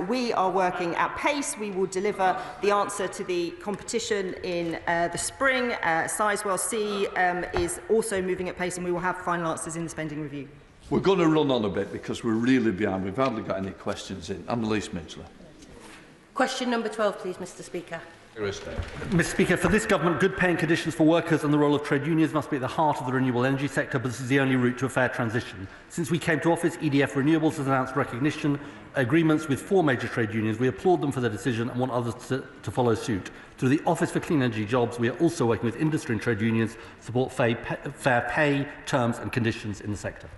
We are working at pace. We will deliver the answer to the competition in the spring. Sizewell C is also moving at pace, and we will have final answers in the spending review. We're going to run on a bit because we're really behind. We've hardly got any questions in. Annalise Midgley. Question number 12, please, Mr. Speaker. Mr. Speaker, for this government, good paying conditions for workers and the role of trade unions must be at the heart of the renewable energy sector, but this is the only route to a fair transition. Since we came to office, EDF Renewables has announced recognition agreements with 4 major trade unions. We applaud them for their decision and want others to follow suit. Through the Office for Clean Energy Jobs, we are also working with industry and trade unions to support fair pay, terms and conditions in the sector.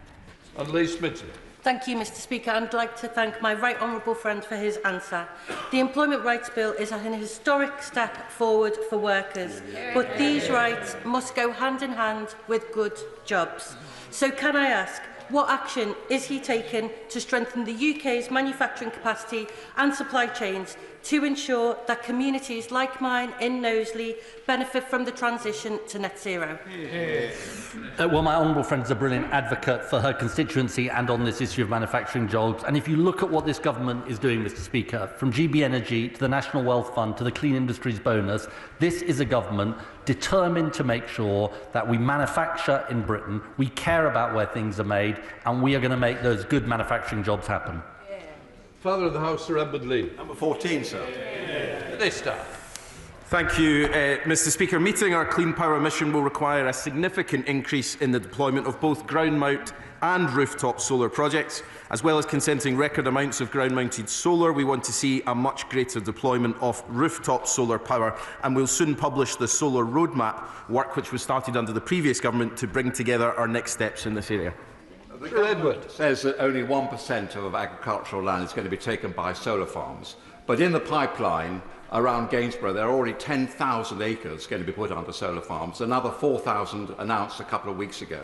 Annalise Midgley. Thank you, Mr. Speaker. I'd like to thank my right honourable friend for his answer. The Employment Rights Bill is an historic step forward for workers, but these rights must go hand in hand with good jobs. So can I ask, what action is he taking to strengthen the UK's manufacturing capacity and supply chains to ensure that communities like mine in Knowsley benefit from the transition to net zero? Well, my honourable friend is a brilliant advocate for her constituency and on this issue of manufacturing jobs. And if you look at what this government is doing, Mr. Speaker, from GB Energy to the National Wealth Fund to the Clean Industries bonus, this is a government determined to make sure that we manufacture in Britain, we care about where things are made, and we are going to make those good manufacturing jobs happen. Father of the House, Sir Edmund Lee. Number 14, sir. Minister. Thank you, Mr. Speaker. Meeting our clean power mission will require a significant increase in the deployment of both ground mount and rooftop solar projects. As well as consenting record amounts of ground mounted solar, we want to see a much greater deployment of rooftop solar power, and we'll soon publish the solar roadmap, work which was started under the previous government to bring together our next steps in this area. The government says that only 1% of agricultural land is going to be taken by solar farms, but in the pipeline around Gainsborough there are already 10,000 acres going to be put onto solar farms, another 4,000 announced a couple of weeks ago.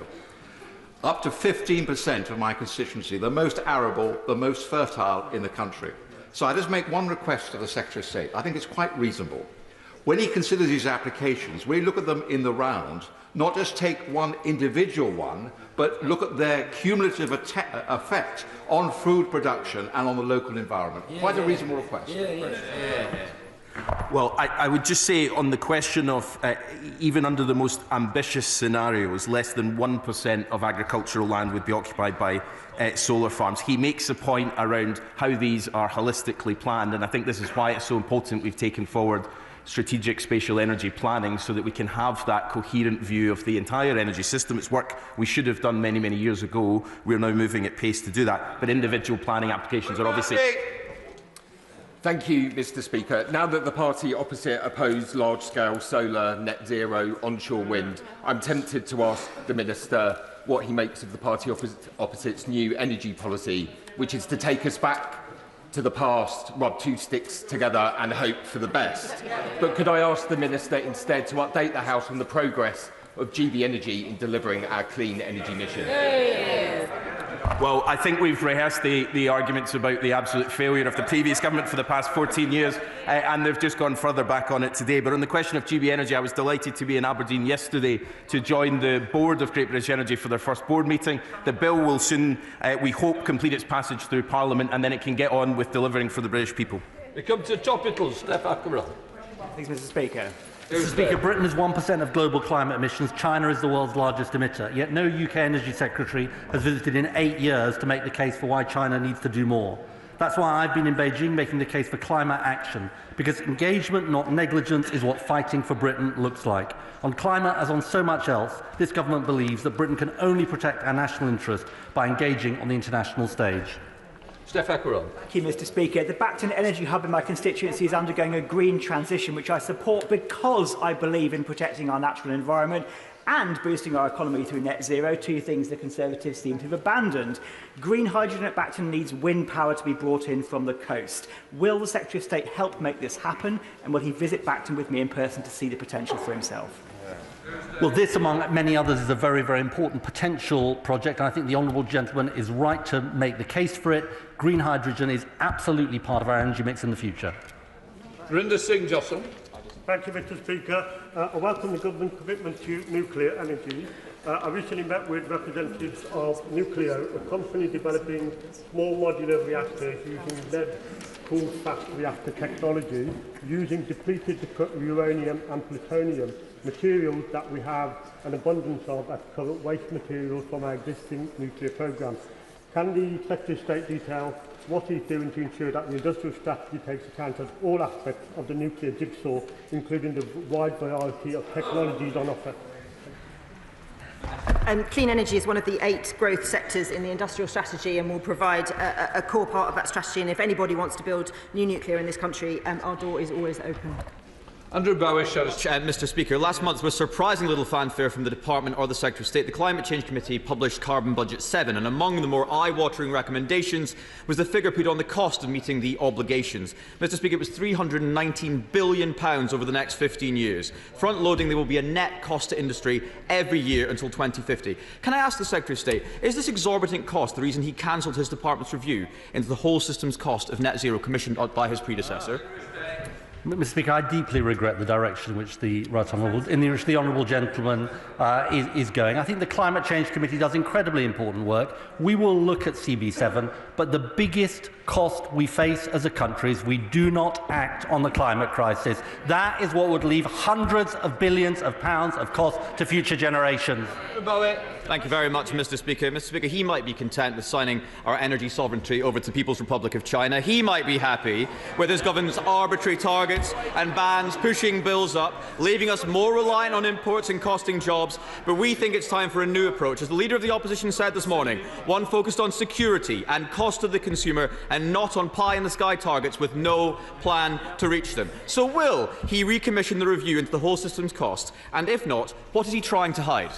Up to 15% of my constituency, the most arable, the most fertile in the country. So I just make one request to the Secretary of State. I think it's quite reasonable. When he considers these applications, we look at them in the round, not just take one individual one, but look at their cumulative effect on food production and on the local environment. Quite a reasonable request. Well, I would just say on the question of, even under the most ambitious scenarios, less than 1% of agricultural land would be occupied by solar farms. He makes a point around how these are holistically planned, and I think this is why it's so important we've taken forward strategic spatial energy planning so that we can have that coherent view of the entire energy system. It's work we should have done many, many years ago. We're now moving at pace to do that. But individual planning applications are obviously... Thank you, Mr. Speaker. Now that the party opposite oppose large-scale solar, net zero, onshore wind, I'm tempted to ask the Minister what he makes of the party opposite's new energy policy, which is to take us back to the past, rub 2 sticks together and hope for the best. But could I ask the Minister instead to update the House on the progress of GB Energy in delivering our clean energy mission? Well, I think we've rehearsed the arguments about the absolute failure of the previous government for the past 14 years, and they've just gone further back on it today. But on the question of GB Energy, I was delighted to be in Aberdeen yesterday to join the board of Great British Energy for their first board meeting. The bill will soon, we hope, complete its passage through Parliament, and then it can get on with delivering for the British people. We come to topicals. Steph Ackerell. Thanks, Mr. Speaker. Mr. Speaker, Britain is 1% of global climate emissions. China is the world's largest emitter. Yet no UK Energy Secretary has visited in 8 years to make the case for why China needs to do more. That's why I've been in Beijing making the case for climate action, because engagement, not negligence, is what fighting for Britain looks like. On climate, as on so much else, this government believes that Britain can only protect our national interest by engaging on the international stage. Steph Ackerell. Thank you, Mr. Speaker. The Bacton Energy Hub in my constituency is undergoing a green transition, which I support because I believe in protecting our natural environment and boosting our economy through net zero, 2 things the Conservatives seem to have abandoned. Green hydrogen at Bacton needs wind power to be brought in from the coast. Will the Secretary of State help make this happen, and will he visit Bacton with me in person to see the potential for himself? Well, this, among many others, is a very, very important potential project, and I think the honourable gentleman is right to make the case for it. Green hydrogen is absolutely part of our energy mix in the future. Rinder Singh Johnson. Thank you, Mr. Speaker. I welcome the government's commitment to nuclear energy. I recently met with representatives of Nucleo, a company developing small modular reactors using lead-cooled fast reactor technology, using depleted uranium and plutonium, materials that we have an abundance of as current waste materials from our existing nuclear programme. Can the Secretary of State detail what he's doing to ensure that the industrial strategy takes account of all aspects of the nuclear jigsaw, including the wide variety of technologies on offer? Clean energy is one of the 8 growth sectors in the industrial strategy and will provide a core part of that strategy. And if anybody wants to build new nuclear in this country, our door is always open. Andrew Bowish, Mr. Speaker, last month, with surprising little fanfare from the Department or the Secretary of State, the Climate Change Committee published Carbon Budget 7, and among the more eye-watering recommendations was the figure put on the cost of meeting the obligations. Mr. Speaker, it was £319 billion over the next 15 years. Front-loading, there will be a net cost to industry every year until 2050. Can I ask the Secretary of State, is this exorbitant cost the reason he cancelled his department's review into the whole system's cost of net zero commissioned by his predecessor? Mr. Speaker, I deeply regret the direction in which the honourable gentleman is going. I think the Climate Change Committee does incredibly important work. We will look at CB7, but the biggest cost we face as a country is we do not act on the climate crisis. That is what would leave hundreds of billions of pounds of cost to future generations. Thank you very much, Mr. Speaker. Mr. Speaker, he might be content with signing our energy sovereignty over to the People's Republic of China. He might be happy with his government's arbitrary targets and bans pushing bills up, leaving us more reliant on imports and costing jobs. But we think it's time for a new approach. As the Leader of the Opposition said this morning, one focused on security and cost to the consumer and not on pie-in-the-sky targets with no plan to reach them. So will he recommission the review into the whole system's cost? And if not, what is he trying to hide?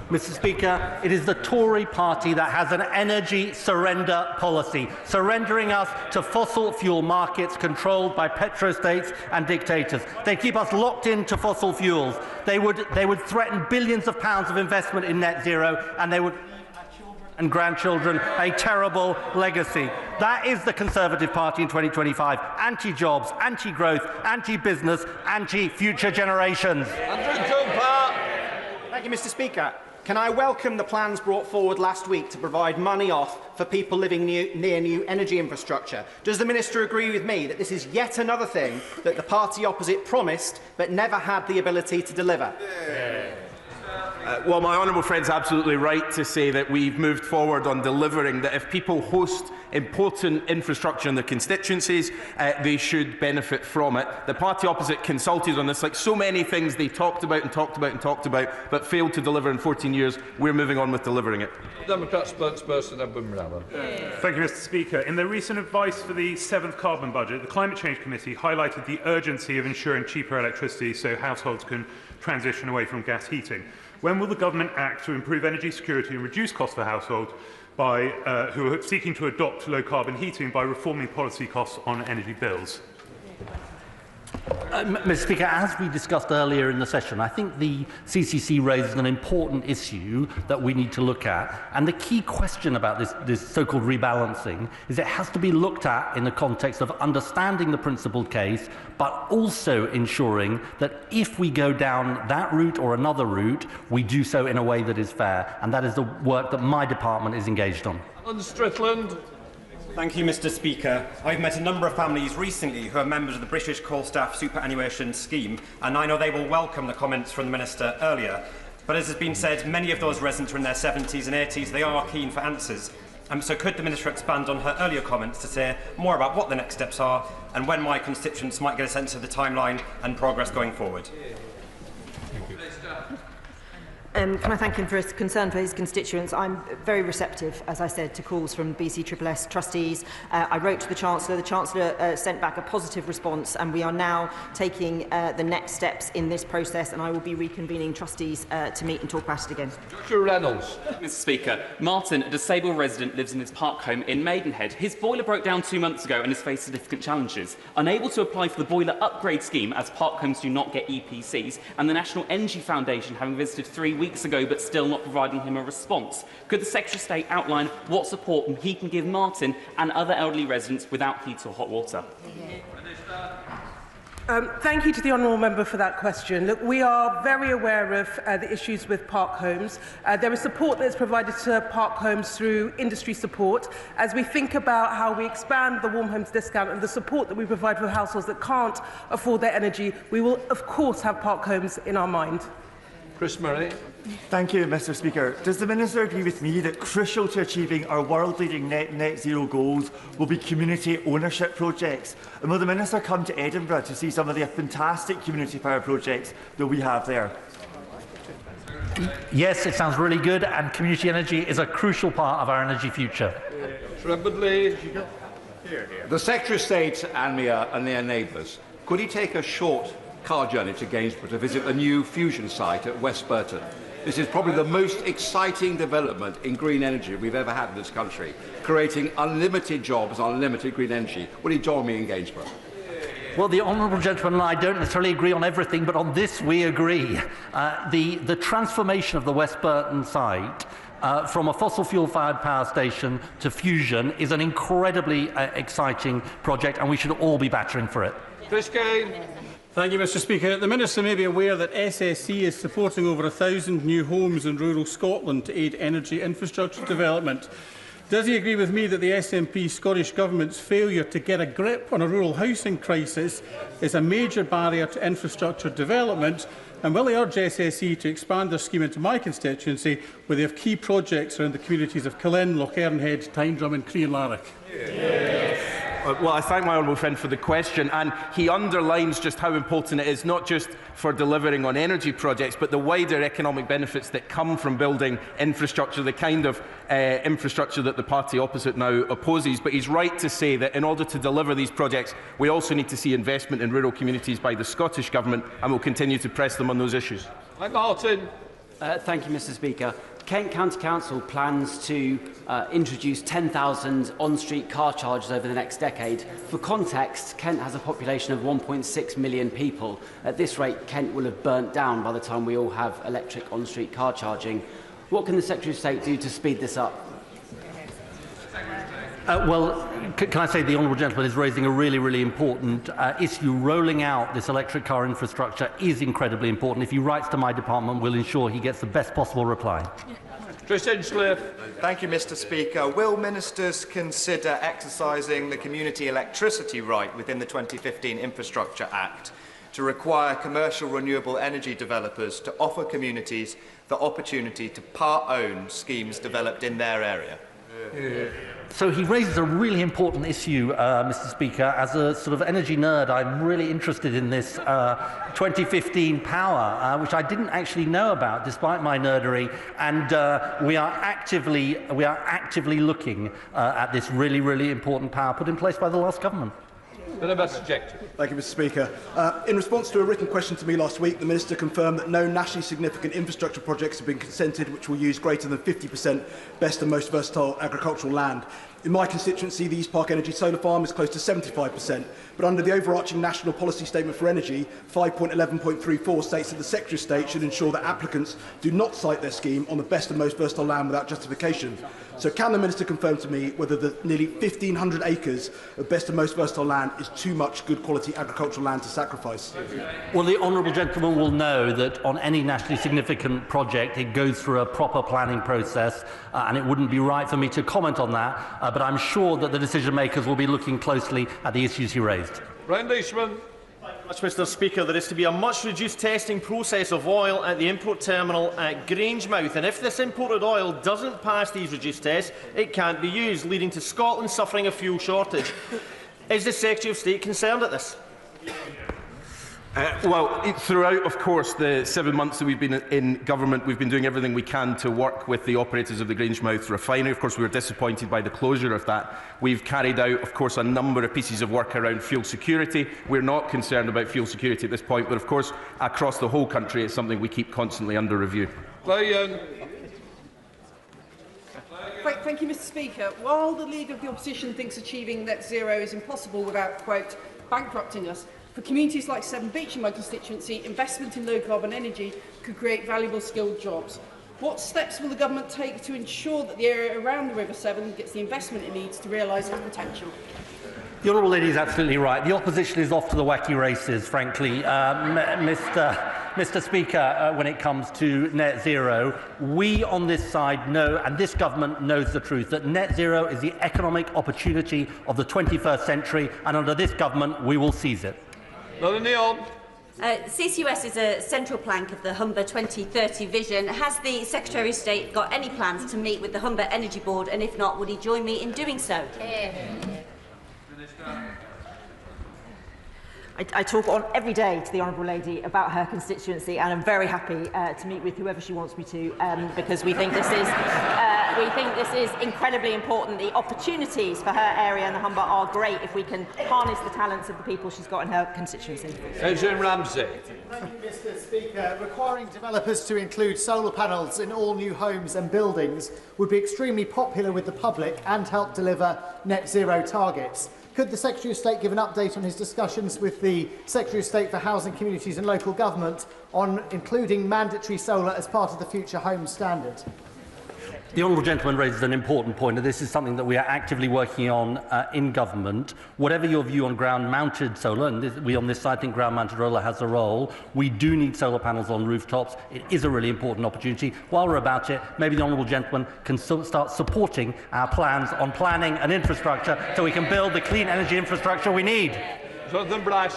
Mr. Speaker, it is the Tory party that has an energy surrender policy, surrendering us to fossil fuel markets controlled by petrostates and dictators. They keep us locked into fossil fuels. They would threaten billions of pounds of investment in net zero, and they would and grandchildren a terrible legacy. That is the Conservative Party in 2025. Anti-jobs, anti-growth, anti-business, anti-future generations. Thank you, Mr. Speaker. Can I welcome the plans brought forward last week to provide money off for people living near new energy infrastructure? Does the Minister agree with me that this is yet another thing that the party opposite promised but never had the ability to deliver? Well, my honourable friend is absolutely right to say that we've moved forward on delivering that if people host important infrastructure in their constituencies, they should benefit from it. The party opposite consulted on this, like so many things they talked about and talked about and talked about, but failed to deliver in 14 years. We're moving on with delivering it. Democrat spokesperson Edwin Brown. Thank you, Mr. Speaker. In their recent advice for the 7th Carbon Budget, the Climate Change Committee highlighted the urgency of ensuring cheaper electricity so households can transition away from gas heating. When will the government act to improve energy security and reduce costs for households who are seeking to adopt low-carbon heating by reforming policy costs on energy bills? Mr. Speaker, as we discussed earlier in the session, I think the CCC raises an important issue that we need to look at. And the key question about this so-called rebalancing is it has to be looked at in the context of understanding the principled case, but also ensuring that if we go down that route or another route, we do so in a way that is fair. And that is the work that my department is engaged on. Alan Strickland. Thank you, Mr. Speaker. I've met a number of families recently who are members of the British Coal Staff Superannuation Scheme, and I know they will welcome the comments from the Minister earlier. But as has been said, many of those residents are in their 70s and 80s. They are keen for answers. So could the Minister expand on her earlier comments to say more about what the next steps are and when my constituents might get a sense of the timeline and progress going forward? Can I thank him for his concern for his constituents? I'm very receptive, as I said, to calls from BCSS trustees. I wrote to the Chancellor sent back a positive response, and we are now taking the next steps in this process, and I will be reconvening trustees to meet and talk about it again. Joshua Reynolds. Mr. Speaker, Martin, a disabled resident, lives in his park home in Maidenhead. His boiler broke down 2 months ago and has faced significant challenges. Unable to apply for the boiler upgrade scheme, as park homes do not get EPCs, and the National Energy Foundation, having visited 3 weeks ago but still not providing him a response. Could the Secretary of State outline what support he can give Martin and other elderly residents without heat or hot water? Thank you to the honourable member for that question. Look, we are very aware of the issues with park homes. There is support that is provided to park homes through industry support. As we think about how we expand the warm homes discount and the support that we provide for households that can't afford their energy, we will of course have park homes in our mind. Chris Murray. Thank you, Mr. Speaker. Does the Minister agree with me that crucial to achieving our world-leading net zero goals will be community ownership projects? And will the Minister come to Edinburgh to see some of the fantastic community power projects that we have there? Yes, it sounds really good, and community energy is a crucial part of our energy future. The Secretary of State and me and their neighbours, could he take a short car journey to Gainsborough to visit the new fusion site at West Burton? This is probably the most exciting development in green energy we've ever had in this country, creating unlimited jobs, unlimited green energy. Will he join me in Gainsborough? Well, the honourable gentleman and I don't necessarily agree on everything, but on this we agree. The transformation of the West Burton site from a fossil fuel-fired power station to fusion is an incredibly exciting project, and we should all be battering for it. Chris Kane. Thank you, Mr. Speaker. The Minister may be aware that SSC is supporting over 1,000 new homes in rural Scotland to aid energy infrastructure development. Does he agree with me that the SNP Scottish Government's failure to get a grip on a rural housing crisis is a major barrier to infrastructure development? And will he urge SSE to expand their scheme into my constituency, where they have key projects around the communities of Cullen, Lochernhead, Tyndrum and Crean-Larrick? Well, I thank my honourable friend for the question, and he underlines just how important it is, not just for delivering on energy projects, but the wider economic benefits that come from building infrastructure, the kind of infrastructure that the party opposite now opposes. But he's right to say that in order to deliver these projects, we also need to see investment in rural communities by the Scottish Government, and will continue to press them on those issues. Martin. Thank you, Mr. Speaker. Kent County Council plans to introduce 10,000 on-street car chargers over the next decade. For context, Kent has a population of 1.6 million people. At this rate, Kent will have burnt down by the time we all have electric on-street car charging. What can the Secretary of State do to speed this up? Well, can I say the honourable gentleman is raising a really important issue. Rolling out this electric car infrastructure is incredibly important. If he writes to my department, we'll ensure he gets the best possible reply. Thank you, Mr. Speaker. Will ministers consider exercising the community electricity right within the 2015 Infrastructure Act to require commercial renewable energy developers to offer communities the opportunity to part-own schemes developed in their area? So he raises a really important issue, Mr. Speaker. As a sort of energy nerd, I'm really interested in this 2015 power, which I didn't actually know about, despite my nerdery. And we are actively looking at this really important power put in place by the last government. Thank you, Mr. Speaker. In response to a written question to me last week, the Minister confirmed that no nationally significant infrastructure projects have been consented which will use greater than 50% best and most versatile agricultural land. In my constituency, the East Park Energy Solar Farm is close to 75%, but under the overarching National Policy Statement for Energy, 5.11.34 states that the Secretary of State should ensure that applicants do not site their scheme on the best and most versatile land without justification. So can the Minister confirm to me whether the nearly 1,500 acres of best and most versatile land is too much good quality agricultural land to sacrifice? Well, the honourable gentleman will know that on any nationally significant project, it goes through a proper planning process, and it wouldn't be right for me to comment on that, but I'm sure that the decision makers will be looking closely at the issues he raised. Thank you, Mr. Speaker. There is to be a much reduced testing process of oil at the import terminal at Grangemouth, and if this imported oil doesn't pass these reduced tests, it can't be used, leading to Scotland suffering a fuel shortage. Is the Secretary of State concerned at this? Well, throughout, of course, the 7 months that we've been in government, we've been doing everything we can to work with the operators of the Grangemouth refinery. Of course, we were disappointed by the closure of that. We've carried out, of course, a number of pieces of work around fuel security. We're not concerned about fuel security at this point, but of course, across the whole country, it's something we keep constantly under review. Thank you, Mr. Speaker. While the Leader of the Opposition thinks achieving net zero is impossible without, quote, bankrupting us, for communities like Severn Beach in my constituency, investment in low-carbon energy could create valuable skilled jobs. What steps will the government take to ensure that the area around the River Severn gets the investment it needs to realise its potential? The Honourable Lady is absolutely right. The opposition is off to the wacky races, frankly. Mr. Speaker, when it comes to net zero, we on this side know, and this government knows the truth, that net zero is the economic opportunity of the 21st century, and under this government we will seize it. CCUS is a central plank of the Humber 2030 vision. Has the Secretary of State got any plans to meet with the Humber Energy Board, and if not, would he join me in doing so? I talk on every day to the Honourable Lady about her constituency, and I'm very happy to meet with whoever she wants me to, because we think this is incredibly important. The opportunities for her area and the Humber are great if we can harness the talents of the people she's got in her constituency. Ramsey. Thank you, Mr. Speaker. Requiring developers to include solar panels in all new homes and buildings would be extremely popular with the public and help deliver net zero targets. Could the Secretary of State give an update on his discussions with the Secretary of State for Housing, Communities and Local Government on including mandatory solar as part of the Future Homes Standard? The Honourable Gentleman raises an important point, and this is something that we are actively working on in government. Whatever your view on ground-mounted solar, and we on this side think ground-mounted solar has a role, we do need solar panels on rooftops. It is a really important opportunity. While we're about it, maybe the Honourable Gentleman can start supporting our plans on planning and infrastructure so we can build the clean energy infrastructure we need. Jonathan Brash.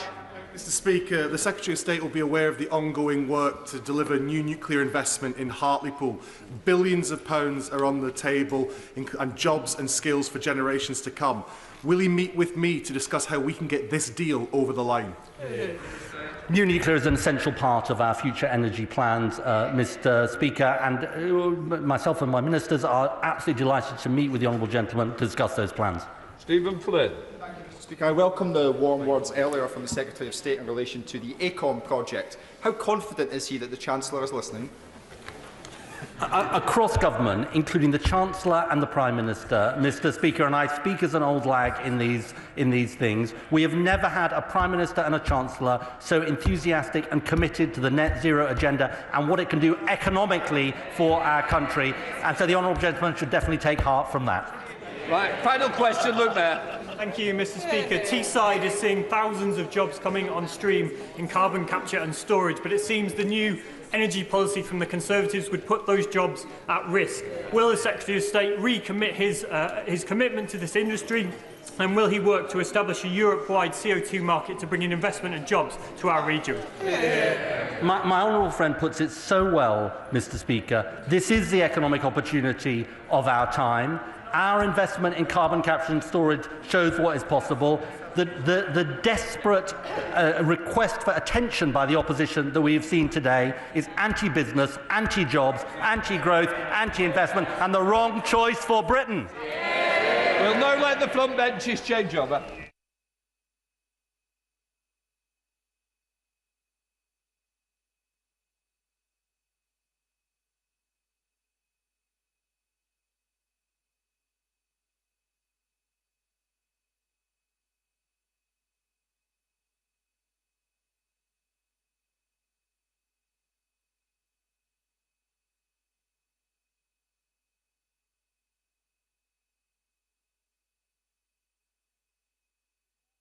Mr. Speaker, the Secretary of State will be aware of the ongoing work to deliver new nuclear investment in Hartlepool. Billions of pounds are on the table and jobs and skills for generations to come. Will he meet with me to discuss how we can get this deal over the line? New nuclear is an essential part of our future energy plans, Mr. Speaker, and myself and my ministers are absolutely delighted to meet with the Honourable Gentleman to discuss those plans. Stephen Flynn. Speaker, I welcome the warm words earlier from the Secretary of State in relation to the ACOM project. How confident is he that the Chancellor is listening? Across government, including the Chancellor and the Prime Minister, Mr. Speaker, and I speak as an old lag in these things, we have never had a Prime Minister and a Chancellor so enthusiastic and committed to the net zero agenda and what it can do economically for our country. And so the Honourable Gentleman should definitely take heart from that. Right, final question, Luke Mayor. Thank you, Mr. Speaker. Teesside is seeing thousands of jobs coming on stream in carbon capture and storage, but it seems the new energy policy from the Conservatives would put those jobs at risk. Will the Secretary of State recommit his commitment to this industry, and will he work to establish a Europe-wide CO2 market to bring in investment and jobs to our region? My honourable friend puts it so well, Mr. Speaker. This is the economic opportunity of our time. Our investment in carbon capture and storage shows what is possible. The desperate request for attention by the opposition that we have seen today is anti-business, anti-jobs, anti-growth, anti-investment, and the wrong choice for Britain. We'll now let the front benches change over.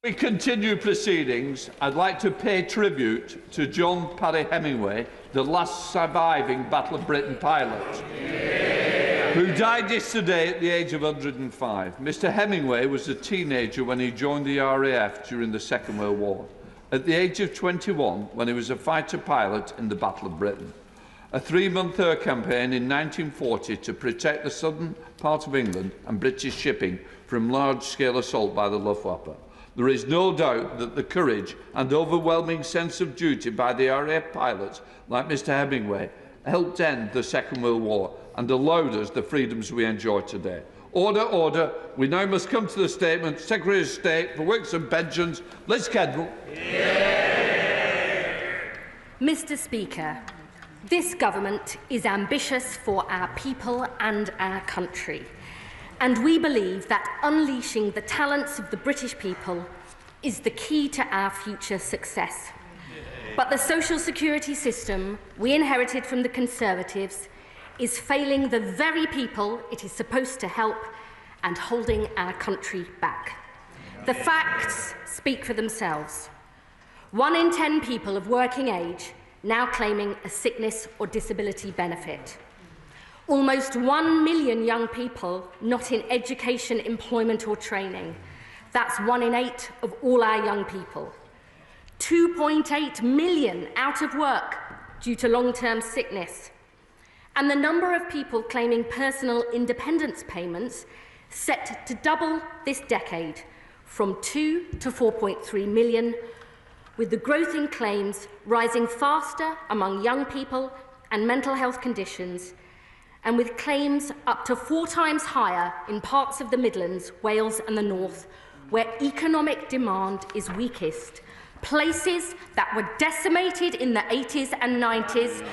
We continue proceedings. I'd like to pay tribute to John Parry Hemingway, the last surviving Battle of Britain pilot, who died yesterday at the age of 105. Mr. Hemingway was a teenager when he joined the RAF during the Second World War. At the age of 21, when he was a fighter pilot in the Battle of Britain. A 3-month air campaign in 1940 to protect the southern part of England and British shipping from large-scale assault by the Luftwaffe. There is no doubt that the courage and overwhelming sense of duty by the RAF pilots like Mr. Hemingway helped end the Second World War and allowed us the freedoms we enjoy today. Order, order. We now must come to the statement. Secretary of State for Works and Pensions, Liz Kendall. Mr. Speaker, this government is ambitious for our people and our country. And we believe that unleashing the talents of the British people is the key to our future success. But the social security system we inherited from the Conservatives is failing the very people it is supposed to help and holding our country back. The facts speak for themselves. 1 in 10 people of working age now claiming a sickness or disability benefit. Almost 1 million young people not in education, employment or training. That's 1 in 8 of all our young people. 2.8 million out of work due to long-term sickness. And the number of people claiming personal independence payments set to double this decade from 2 to 4.3 million, with the growth in claims rising faster among young people and mental health conditions, and with claims up to 4 times higher in parts of the Midlands, Wales and the North, where economic demand is weakest, places that were decimated in the 80s and 90s,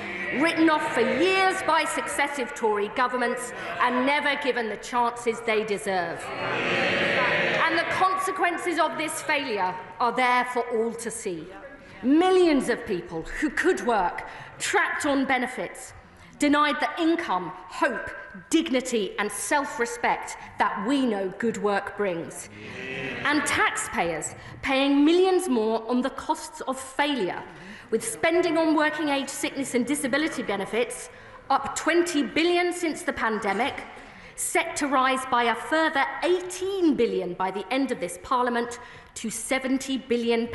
written off for years by successive Tory governments and never given the chances they deserve. And the consequences of this failure are there for all to see. Millions of people who could work, trapped on benefits, denied the income, hope, dignity and self-respect that we know good work brings. And taxpayers paying millions more on the costs of failure, with spending on working age sickness and disability benefits up 20 billion since the pandemic, set to rise by a further 18 billion by the end of this Parliament to £70 billion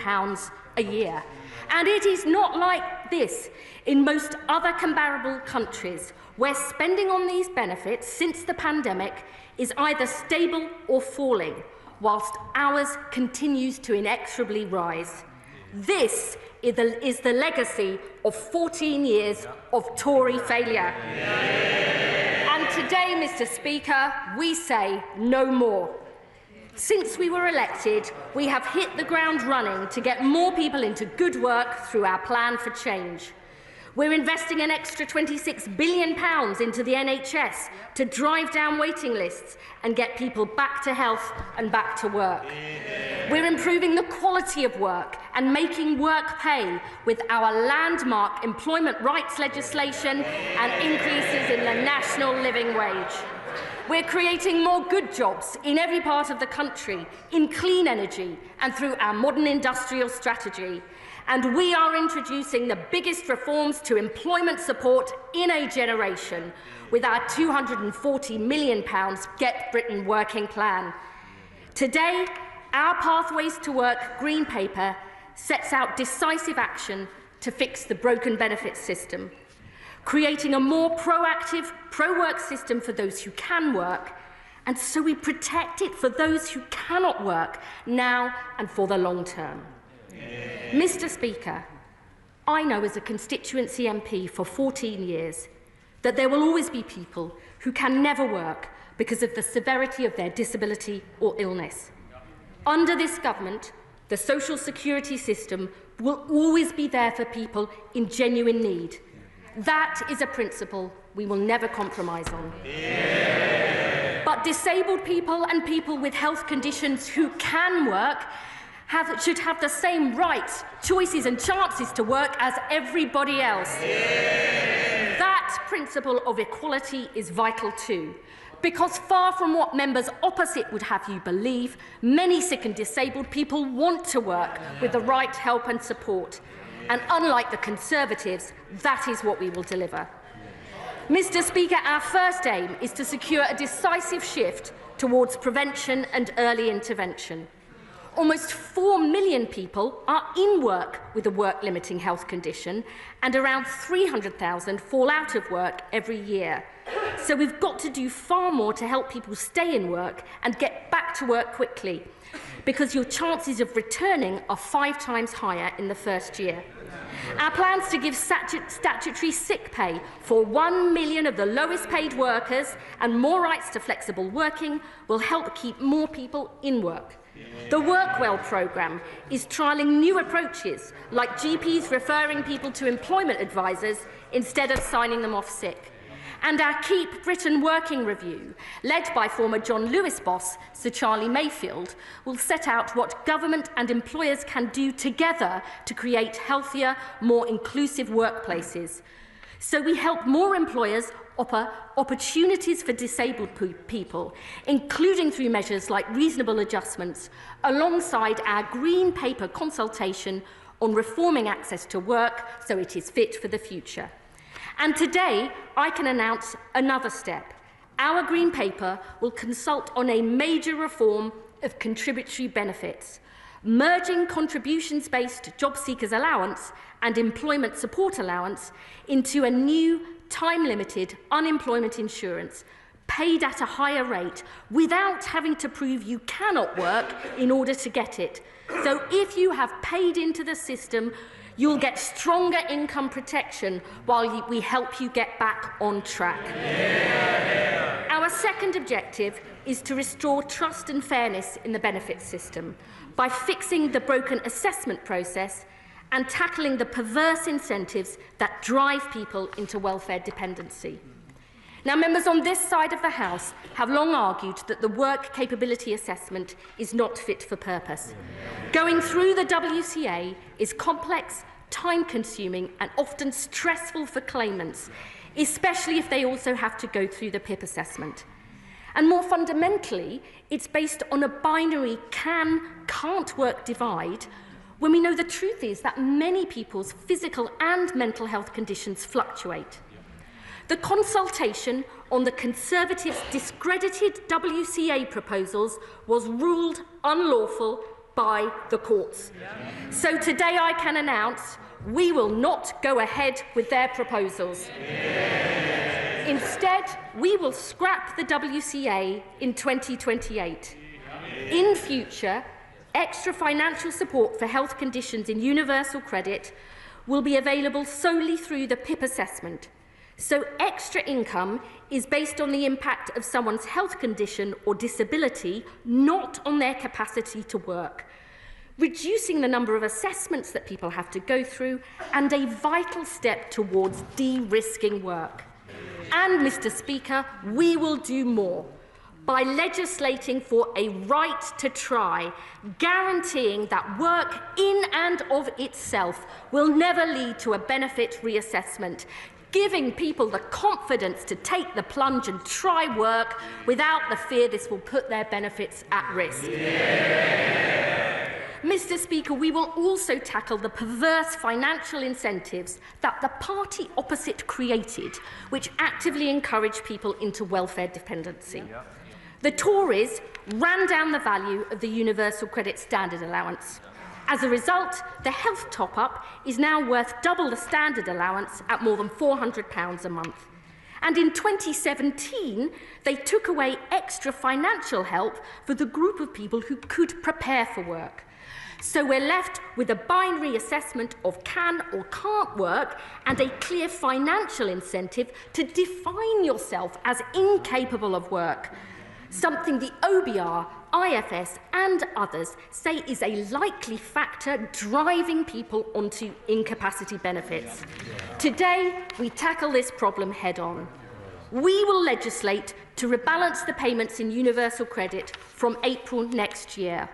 a year. And it is not like this in most other comparable countries, where spending on these benefits since the pandemic is either stable or falling, whilst ours continues to inexorably rise. This is the legacy of 14 years of Tory failure. And today, Mr. Speaker, we say no more. Since we were elected, we have hit the ground running to get more people into good work through our plan for change. We're investing an extra £26 billion into the NHS to drive down waiting lists and get people back to health and back to work. We're improving the quality of work and making work pay with our landmark employment rights legislation and increases in the national living wage. We're creating more good jobs in every part of the country, in clean energy and through our modern industrial strategy. And we are introducing the biggest reforms to employment support in a generation with our £240 million Get Britain Working plan. Today, our Pathways to Work Green Paper sets out decisive action to fix the broken benefits system, creating a more proactive pro-work system for those who can work, and so we protect it for those who cannot work now and for the long term. Mr. Speaker, I know as a constituency MP for 14 years that there will always be people who can never work because of the severity of their disability or illness. Under this government, the social security system will always be there for people in genuine need. That is a principle we will never compromise on. But disabled people and people with health conditions who can work should have the same rights, choices and chances to work as everybody else. That principle of equality is vital too, because far from what members opposite would have you believe, many sick and disabled people want to work with the right help and support. And unlike the Conservatives, that is what we will deliver. Mr. Speaker, our first aim is to secure a decisive shift towards prevention and early intervention. Almost 4 million people are in work with a work-limiting health condition, and around 300,000 fall out of work every year. So we've got to do far more to help people stay in work and get back to work quickly, because your chances of returning are 5 times higher in the first year. Our plans to give statutory sick pay for 1 million of the lowest paid workers and more rights to flexible working will help keep more people in work. The Workwell programme is trialling new approaches, like GPs referring people to employment advisors instead of signing them off sick. And our Keep Britain Working review, led by former John Lewis boss Sir Charlie Mayfield, will set out what government and employers can do together to create healthier, more inclusive workplaces. So we help more employers opportunities for disabled people, including through measures like reasonable adjustments, alongside our Green Paper consultation on reforming access to work so it is fit for the future. And today, I can announce another step. Our Green Paper will consult on a major reform of contributory benefits, merging contributions-based job seekers allowance and employment support allowance into a new time-limited unemployment insurance paid at a higher rate without having to prove you cannot work in order to get it. So if you have paid into the system, you'll get stronger income protection while we help you get back on track. Our second objective is to restore trust and fairness in the benefits system by fixing the broken assessment process and tackling the perverse incentives that drive people into welfare dependency. Now, members on this side of the House have long argued that the work capability assessment is not fit for purpose. Going through the WCA is complex, time-consuming and often stressful for claimants, especially if they also have to go through the PIP assessment. And more fundamentally, it's based on a binary can-can't work divide, when we know the truth is that many people's physical and mental health conditions fluctuate. The consultation on the Conservatives' discredited WCA proposals was ruled unlawful by the courts. So today I can announce we will not go ahead with their proposals. Instead, we will scrap the WCA in 2028. In future, extra financial support for health conditions in universal credit will be available solely through the PIP assessment. So extra income is based on the impact of someone's health condition or disability, not on their capacity to work, reducing the number of assessments that people have to go through, and a vital step towards de-risking work. And, Mr. Speaker, we will do more by legislating for a right to try, guaranteeing that work in and of itself will never lead to a benefit reassessment, giving people the confidence to take the plunge and try work without the fear this will put their benefits at risk. Mr. Speaker, we will also tackle the perverse financial incentives that the party opposite created, which actively encourage people into welfare dependency. The Tories ran down the value of the Universal Credit Standard Allowance. As a result, the health top-up is now worth double the standard allowance at more than £400 a month. And in 2017, they took away extra financial help for the group of people who could prepare for work. So we're left with a binary assessment of can or can't work and a clear financial incentive to define yourself as incapable of work, something the OBR, IFS and others say is a likely factor driving people onto incapacity benefits. Today, we tackle this problem head-on. We will legislate to rebalance the payments in universal credit from April next year,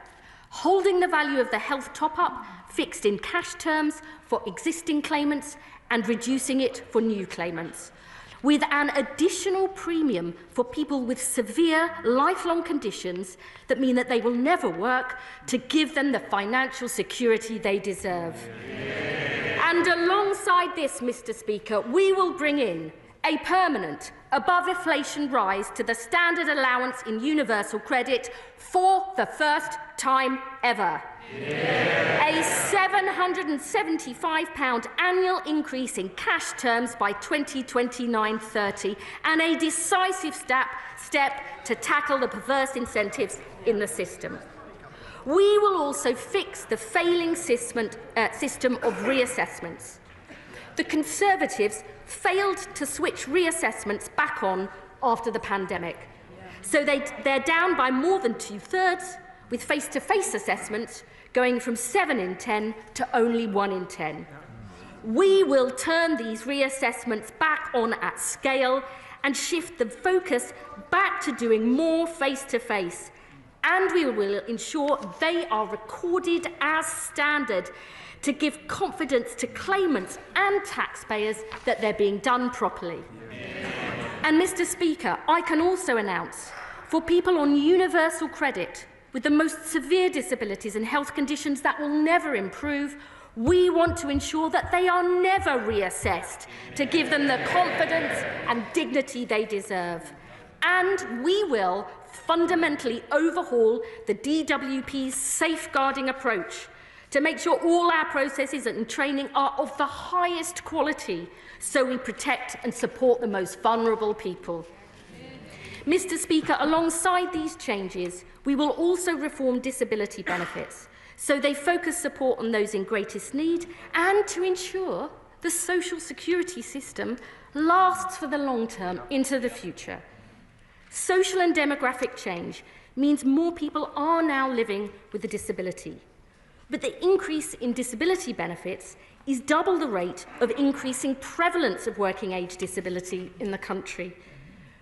holding the value of the health top-up fixed in cash terms for existing claimants and reducing it for new claimants, with an additional premium for people with severe lifelong conditions that mean that they will never work, to give them the financial security they deserve. And alongside this, Mr. Speaker, we will bring in a permanent, above-inflation rise to the standard allowance in universal credit for the first time ever. A £775 annual increase in cash terms by 2029-30, and a decisive step to tackle the perverse incentives in the system. We will also fix the failing system of reassessments. The Conservatives failed to switch reassessments back on after the pandemic. So they're down by more than 2/3, with face-to-face assessments going from 7 in 10 to only 1 in 10. We will turn these reassessments back on at scale and shift the focus back to doing more face-to-face. And we will ensure they are recorded as standard to give confidence to claimants and taxpayers that they're being done properly. And, Mr. Speaker, I can also announce for people on universal credit with the most severe disabilities and health conditions that will never improve, we want to ensure that they are never reassessed to give them the confidence and dignity they deserve. And we will fundamentally overhaul the DWP's safeguarding approach to make sure all our processes and training are of the highest quality so we protect and support the most vulnerable people. Mr. Speaker, alongside these changes, we will also reform disability benefits so they focus support on those in greatest need and to ensure the social security system lasts for the long term into the future. Social and demographic change means more people are now living with a disability. But the increase in disability benefits is double the rate of increasing prevalence of working-age disability in the country,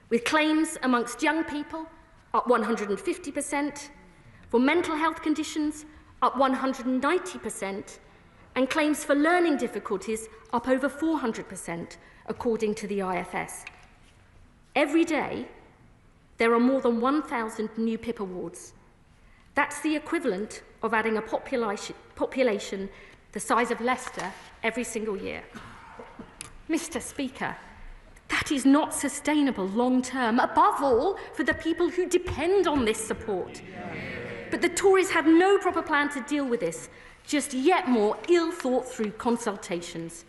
with claims amongst young people up 150%, for mental health conditions up 190%, and claims for learning difficulties up over 400%, according to the IFS. Every day, there are more than 1,000 new PIP awards. That's the equivalent of adding a population the size of Leicester every single year. Mr. Speaker, that is not sustainable long-term, above all for the people who depend on this support. But the Tories have no proper plan to deal with this, just yet more ill-thought-through consultations.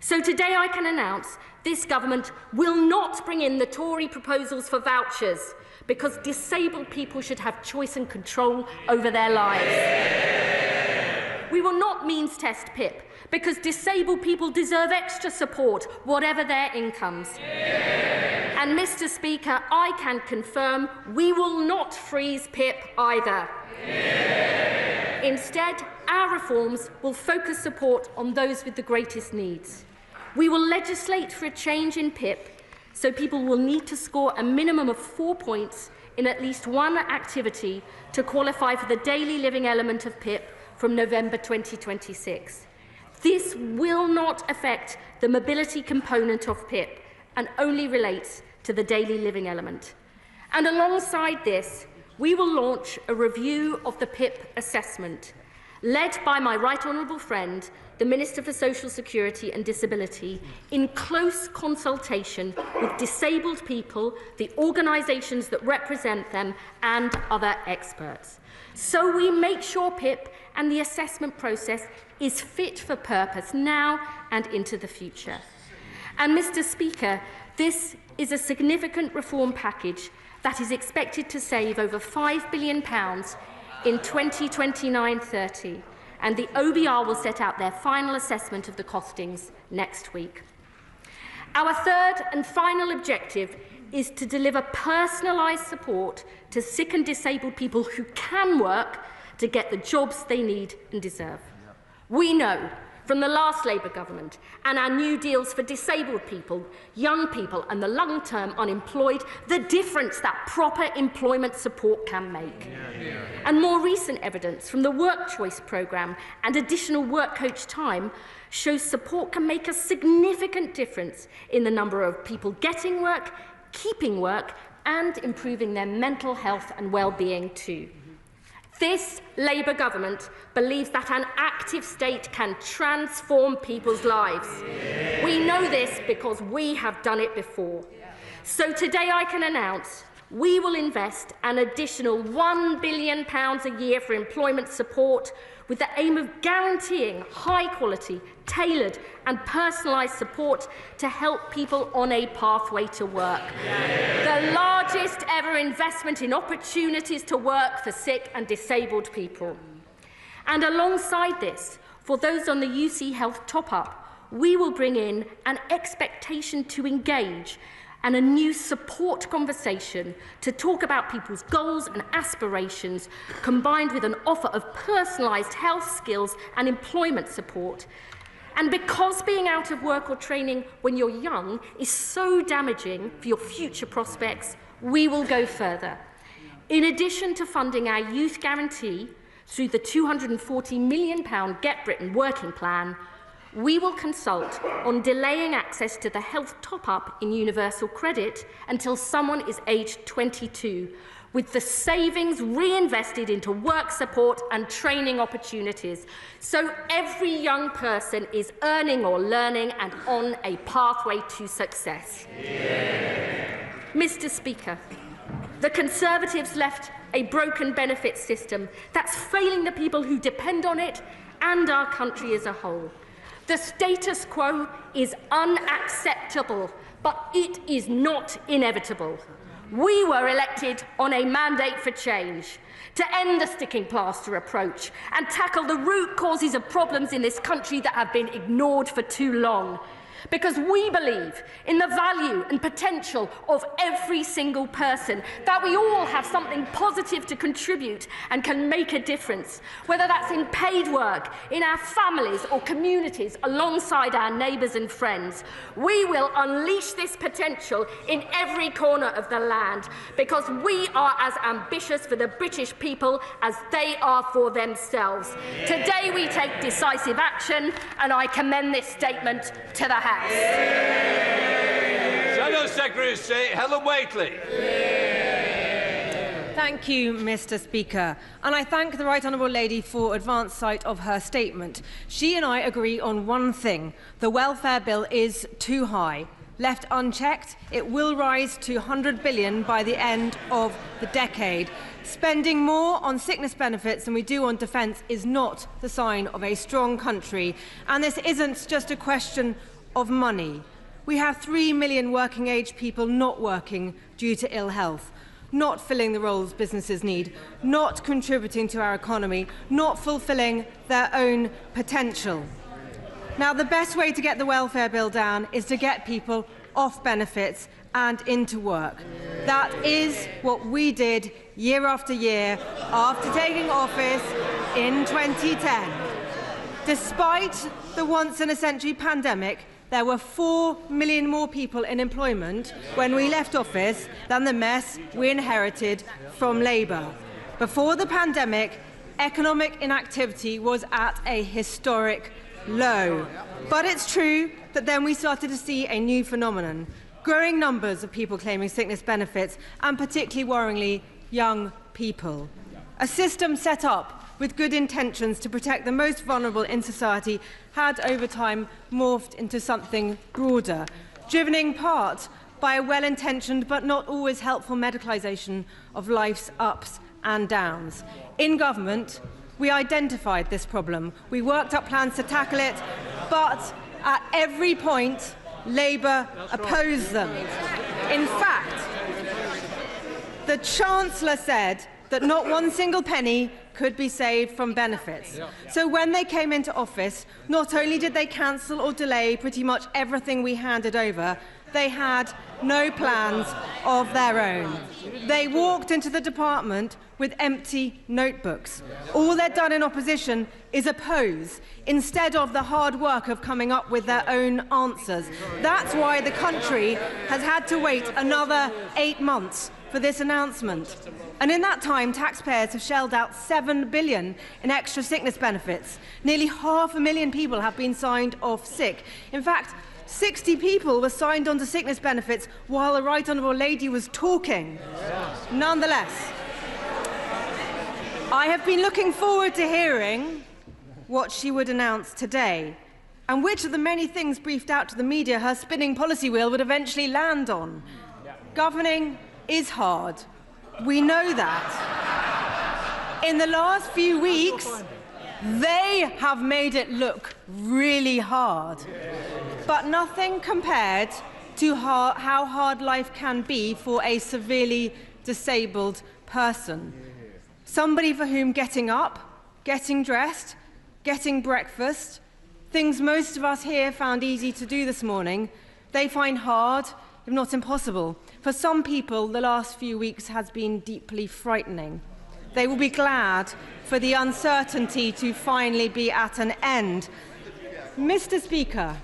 So today I can announce this government will not bring in the Tory proposals for vouchers, because disabled people should have choice and control over their lives. We will not means test PIP, because disabled people deserve extra support, whatever their incomes. And, Mr. Speaker, I can confirm we will not freeze PIP either. Instead, our reforms will focus support on those with the greatest needs. We will legislate for a change in PIP so people will need to score a minimum of 4 points in at least one activity to qualify for the daily living element of PIP from November 2026. This will not affect the mobility component of PIP and only relates to the daily living element. And alongside this, we will launch a review of the PIP assessment, led by my right honourable friend, the Minister for Social Security and Disability, in close consultation with disabled people, the organisations that represent them, and other experts. So we make sure PIP and the assessment process is fit for purpose now and into the future. And, Mr. Speaker, this is a significant reform package that is expected to save over £5 billion in 2029-30, and the OBR will set out their final assessment of the costings next week. Our third and final objective is to deliver personalised support to sick and disabled people who can work to get the jobs they need and deserve. We know from the last Labour government and our new deals for disabled people, young people and the long-term unemployed, the difference that proper employment support can make. And more recent evidence from the Work Choice programme and additional work coach time shows support can make a significant difference in the number of people getting work, keeping work and improving their mental health and well-being too. This Labour government believes that an active state can transform people's lives. We know this because we have done it before. So today I can announce we will invest an additional £1 billion a year for employment support with the aim of guaranteeing high-quality, tailored and personalised support to help people on a pathway to work. The largest ever investment in opportunities to work for sick and disabled people. And alongside this, for those on the UC Health top-up, we will bring in an expectation to engage and a new support conversation to talk about people's goals and aspirations, combined with an offer of personalised health skills and employment support. And because being out of work or training when you're young is so damaging for your future prospects, we will go further. In addition to funding our youth guarantee through the £240 million Get Britain working plan, we will consult on delaying access to the health top-up in universal credit until someone is aged 22, with the savings reinvested into work support and training opportunities, so every young person is earning or learning and on a pathway to success. Yeah. Mr. Speaker, the Conservatives left a broken benefit system that's failing the people who depend on it and our country as a whole. The status quo is unacceptable, but it is not inevitable. We were elected on a mandate for change, to end the sticking plaster approach and tackle the root causes of problems in this country that have been ignored for too long. Because we believe in the value and potential of every single person, that we all have something positive to contribute and can make a difference, whether that's in paid work, in our families or communities, alongside our neighbours and friends. We will unleash this potential in every corner of the land, because we are as ambitious for the British people as they are for themselves. Today we take decisive action, and I commend this statement to the House. Shadow Secretary of State Helen Whately. Thank you, Mr. Speaker, and I thank the Right Honourable Lady for advance sight of her statement. She and I agree on one thing: the welfare bill is too high. Left unchecked, it will rise to $100 billion by the end of the decade. Spending more on sickness benefits than we do on defence is not the sign of a strong country, and this isn't just a question of money. We have 3 million working-age people not working due to ill health, not filling the roles businesses need, not contributing to our economy, not fulfilling their own potential. Now, the best way to get the welfare bill down is to get people off benefits and into work. That is what we did year after year after taking office in 2010. Despite the once-in-a-century pandemic, there were 4 million more people in employment when we left office than the mess we inherited from Labour. Before the pandemic, economic inactivity was at a historic low. But it's true that then we started to see a new phenomenon: growing numbers of people claiming sickness benefits, and particularly worryingly, young people. A system set up with good intentions to protect the most vulnerable in society had over time morphed into something broader, driven in part by a well-intentioned but not always helpful medicalisation of life's ups and downs. In government, we identified this problem. We worked up plans to tackle it, but at every point, Labour opposed them. In fact, the Chancellor said that not one single penny could be saved from benefits. So when they came into office, not only did they cancel or delay pretty much everything we handed over, they had no plans of their own. They walked into the department with empty notebooks. All they'd done in opposition is oppose, instead of the hard work of coming up with their own answers. That's why the country has had to wait another 8 months for this announcement. And in that time, taxpayers have shelled out $7 billion in extra sickness benefits. Nearly 500,000 people have been signed off sick. In fact, 60 people were signed onto sickness benefits while the Right Honourable Lady was talking. Nonetheless, I have been looking forward to hearing what she would announce today, and which of the many things briefed out to the media her spinning policy wheel would eventually land on. Governing is hard. We know that. In the last few weeks, they have made it look really hard. But nothing compared to how hard life can be for a severely disabled person. Somebody for whom getting up, getting dressed, getting breakfast, things most of us here found easy to do this morning, they find hard, if not impossible. For some people, the last few weeks has been deeply frightening. They will be glad for the uncertainty to finally be at an end. Mr. Speaker,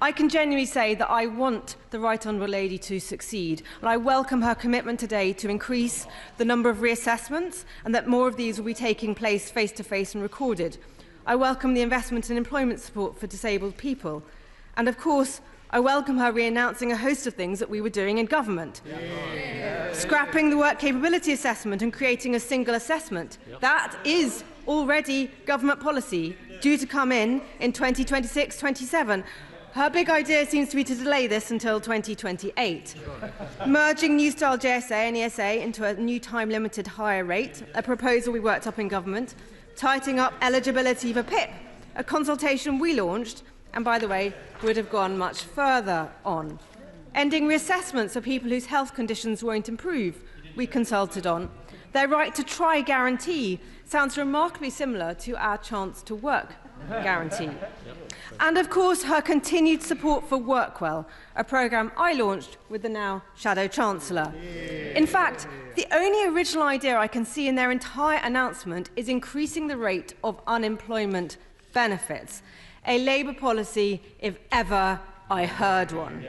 I can genuinely say that I want the Right Honourable Lady to succeed, and I welcome her commitment today to increase the number of reassessments and that more of these will be taking place face-to-face and recorded. I welcome the investment in employment support for disabled people. And of course, I welcome her re-announcing a host of things that we were doing in government. Scrapping the work capability assessment and creating a single assessment. That is already government policy, due to come in 2026-27. Her big idea seems to be to delay this until 2028. Merging New Style JSA and ESA into a new time-limited higher rate, a proposal we worked up in government. Tightening up eligibility for PIP, a consultation we launched, and by the way, would have gone much further on. Ending reassessments for people whose health conditions won't improve, we consulted on. Their right to try guarantee sounds remarkably similar to our chance to work guarantee. And of course, her continued support for Workwell, a programme I launched with the now Shadow Chancellor. In fact, the only original idea I can see in their entire announcement is increasing the rate of unemployment benefits. A Labour policy, if ever I heard one.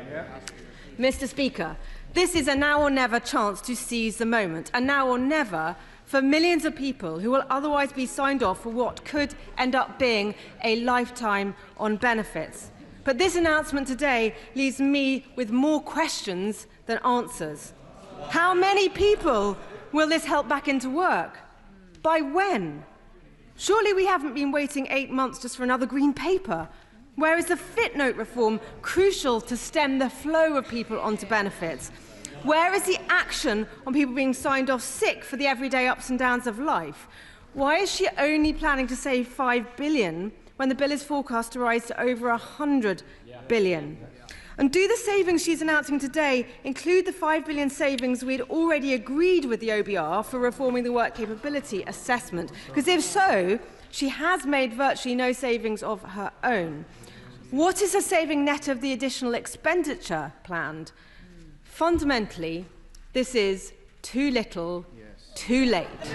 Mr. Speaker, this is a now or never chance to seize the moment, a now or never for millions of people who will otherwise be signed off for what could end up being a lifetime on benefits. But this announcement today leaves me with more questions than answers. How many people will this help back into work? By when? Surely we haven't been waiting 8 months just for another green paper. Where is the Fitnote reform crucial to stem the flow of people onto benefits? Where is the action on people being signed off sick for the everyday ups and downs of life? Why is she only planning to save $5 billion when the bill is forecast to rise to over $100 billion? And do the savings she's announcing today include the $5 billion savings we had already agreed with the OBR for reforming the work capability assessment? Because if so, she has made virtually no savings of her own. What is the saving net of the additional expenditure planned? Fundamentally, this is too little, too late. The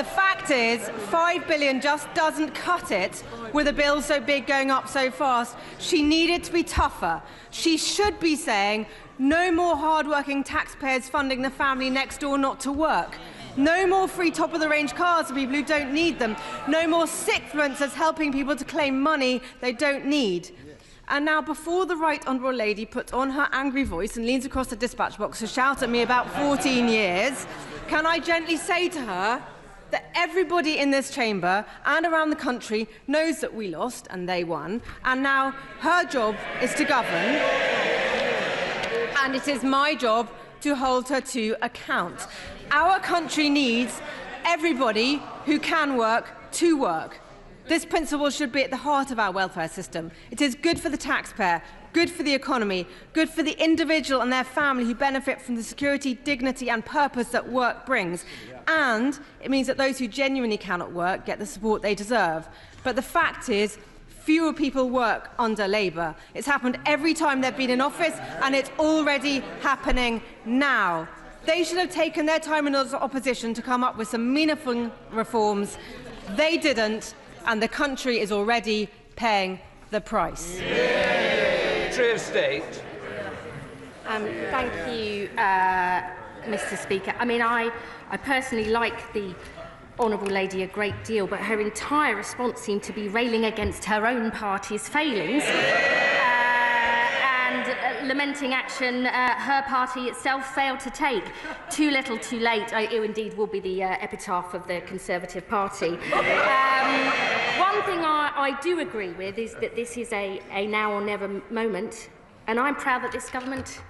fact is, $5 billion just doesn't cut it with a bill so big going up so fast. She needed to be tougher. She should be saying, no more hard-working taxpayers funding the family next door not to work. No more free top-of-the-range cars for people who don't need them. No more sickfluencers helping people to claim money they don't need. And now, before the Right Honourable Lady puts on her angry voice and leans across the dispatch box to shout at me about 14 years, can I gently say to her that everybody in this chamber and around the country knows that we lost and they won, and now her job is to govern, and it is my job to hold her to account. Our country needs everybody who can work to work. This principle should be at the heart of our welfare system. It is good for the taxpayer, good for the economy, good for the individual and their family who benefit from the security, dignity and purpose that work brings. And it means that those who genuinely cannot work get the support they deserve. But the fact is, fewer people work under Labour. It's happened every time they've been in office, and it's already happening now. They should have taken their time in opposition to come up with some meaningful reforms. They didn't, and the country is already paying the price. Secretary of State. Thank you, Mr. Speaker. I mean, I personally like the Honourable Lady a great deal, but her entire response seemed to be railing against her own party's failings and lamenting action her party itself failed to take. Too little, too late, it indeed will be the epitaph of the Conservative Party. One thing I do agree with is that this is a now or never moment, and I'm proud that this government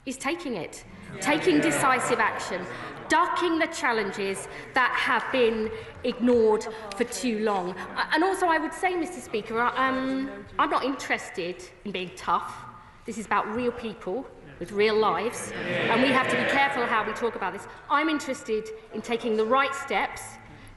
is taking it, taking decisive action, ducking the challenges that have been ignored for too long. And also, I would say, Mr. Speaker, I'm not interested in being tough. This is about real people with real lives, and we have to be careful how we talk about this. I'm interested in taking the right steps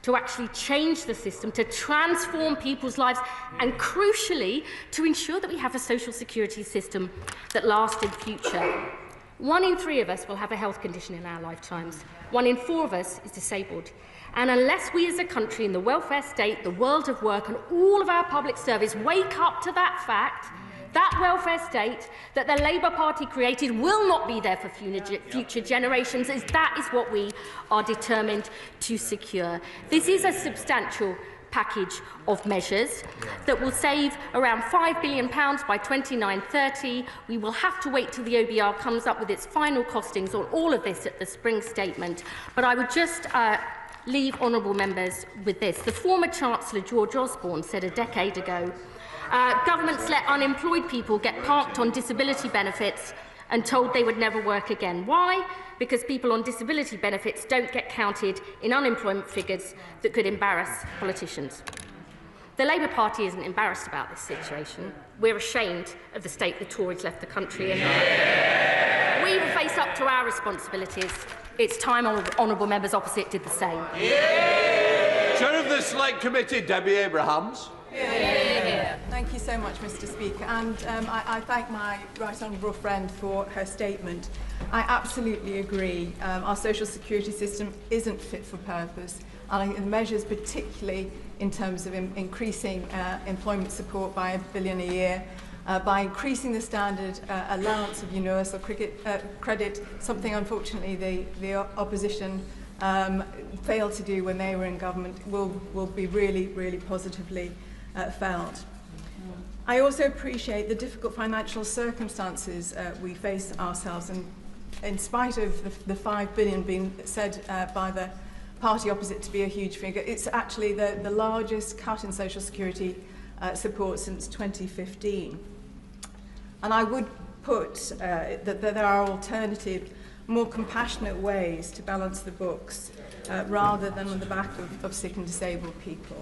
to actually change the system, to transform people's lives, and crucially, to ensure that we have a social security system that lasts in future. 1 in 3 of us will have a health condition in our lifetimes. 1 in 4 of us is disabled. And unless we as a country in the welfare state, the world of work and all of our public service wake up to that fact, That welfare state that the Labour Party created will not be there for future generations. That is what we are determined to secure. This is a substantial package of measures that will save around £5 billion by 29-30. We will have to wait till the OBR comes up with its final costings on all of this at the spring statement. But I would just leave honourable members with this. The former Chancellor George Osborne said a decade ago, governments let unemployed people get parked on disability benefits and told they would never work again. Why? Because people on disability benefits don't get counted in unemployment figures that could embarrass politicians. The Labour Party isn't embarrassed about this situation. We're ashamed of the state the Tories left the country in. We will face up to our responsibilities. It's time honourable members opposite did the same. Chair of the Select Committee, Debbie Abrahams. Thank you so much, Mr. Speaker, and I thank my right honourable friend for her statement. I absolutely agree. Our social security system isn't fit for purpose, and I think the measures, particularly in terms of increasing employment support by £1 billion a year, by increasing the standard allowance of universal credit, something unfortunately the opposition failed to do when they were in government, will be really, really positively felt. I also appreciate the difficult financial circumstances we face ourselves, and in spite of the £5 billion being said by the party opposite to be a huge figure, it's actually the largest cut in social security support since 2015. And I would put that there are alternative, more compassionate ways to balance the books rather than on the back of sick and disabled people.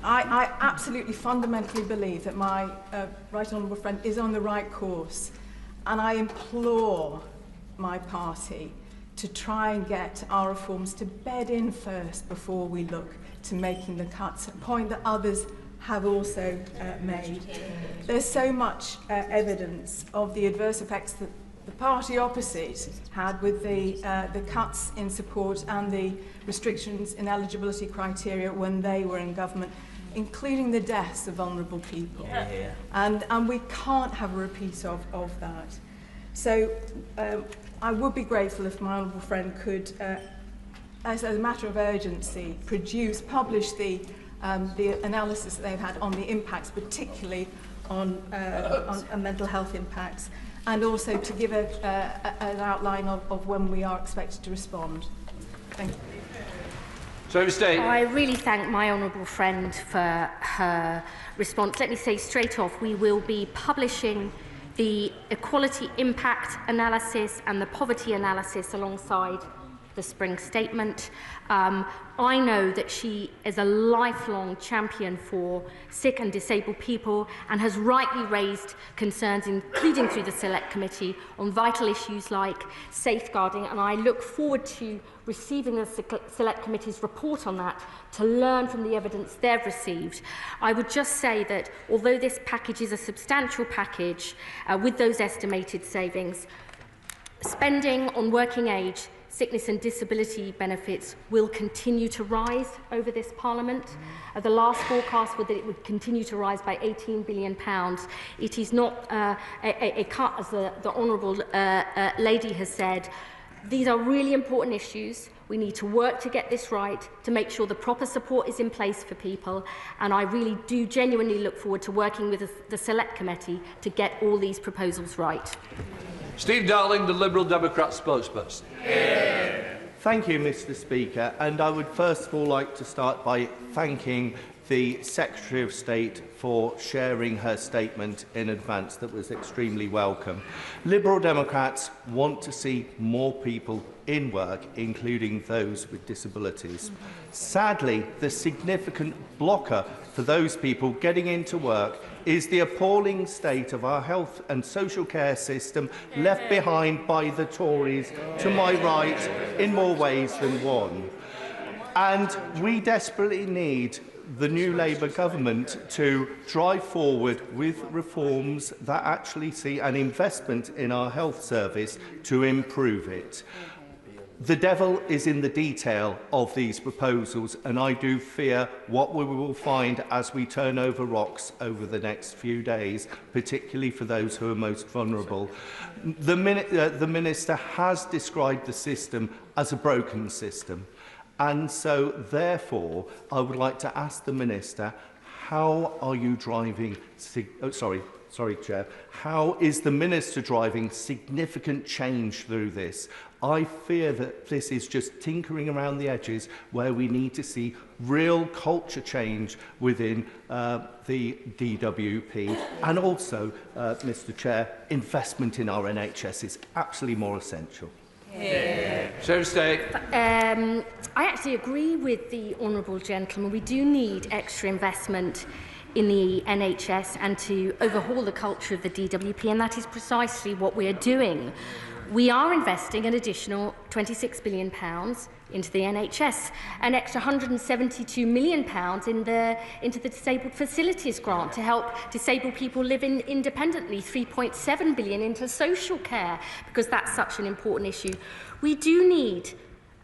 I absolutely fundamentally believe that my right honourable friend is on the right course, and I implore my party to try and get our reforms to bed in first before we look to making the cuts, a point that others have also made. There's so much evidence of the adverse effects that the party opposite had with the cuts in support and the restrictions in eligibility criteria when they were in government, including the deaths of vulnerable people. And we can't have a repeat of that. So I would be grateful if my honourable friend could, as a matter of urgency, publish the analysis that they've had on the impacts, particularly on mental health impacts, and also to give an outline of when we are expected to respond. Thank you. I really thank my honourable friend for her response. Let me say straight off, we will be publishing the equality impact analysis and the poverty analysis alongside the spring statement. I know that she is a lifelong champion for sick and disabled people and has rightly raised concerns, including through the Select Committee, on vital issues like safeguarding, and I look forward to receiving the Select Committee's report on that to learn from the evidence they've received. I would just say that although this package is a substantial package with those estimated savings, spending on working age, sickness and disability benefits will continue to rise over this Parliament. The last forecast was that it would continue to rise by £18 billion. It is not a cut, as the Honourable Lady has said. These are really important issues. We need to work to get this right, to make sure the proper support is in place for people, and I really do genuinely look forward to working with the Select Committee to get all these proposals right. Steve Darling, the Liberal Democrat spokesperson. Thank you, Mr. Speaker, and I would first of all like to start by thanking the Secretary of State for sharing her statement in advance. That was extremely welcome. Liberal Democrats want to see more people in work, including those with disabilities. Sadly, the significant blocker for those people getting into work is the appalling state of our health and social care system left behind by the Tories to my right in more ways than one. And we desperately need the new Labour government to drive forward with reforms that actually see an investment in our health service to improve it. The devil is in the detail of these proposals, and I do fear what we will find as we turn over rocks over the next few days, particularly for those who are most vulnerable. The Minister has described the system as a broken system, and so therefore I would like to ask the Minister, how are you driving... Sorry, Chair. How is the Minister driving significant change through this? I fear that this is just tinkering around the edges where we need to see real culture change within the DWP. And also, Mr. Chair, investment in our NHS is absolutely more essential. I actually agree with the honourable gentleman. We do need extra investment in the NHS and to overhaul the culture of the DWP, and that is precisely what we are doing. We are investing an additional £26 billion into the NHS, an extra £172 million into the Disabled Facilities Grant to help disabled people live independently, £3.7 billion into social care, because that's such an important issue. We do need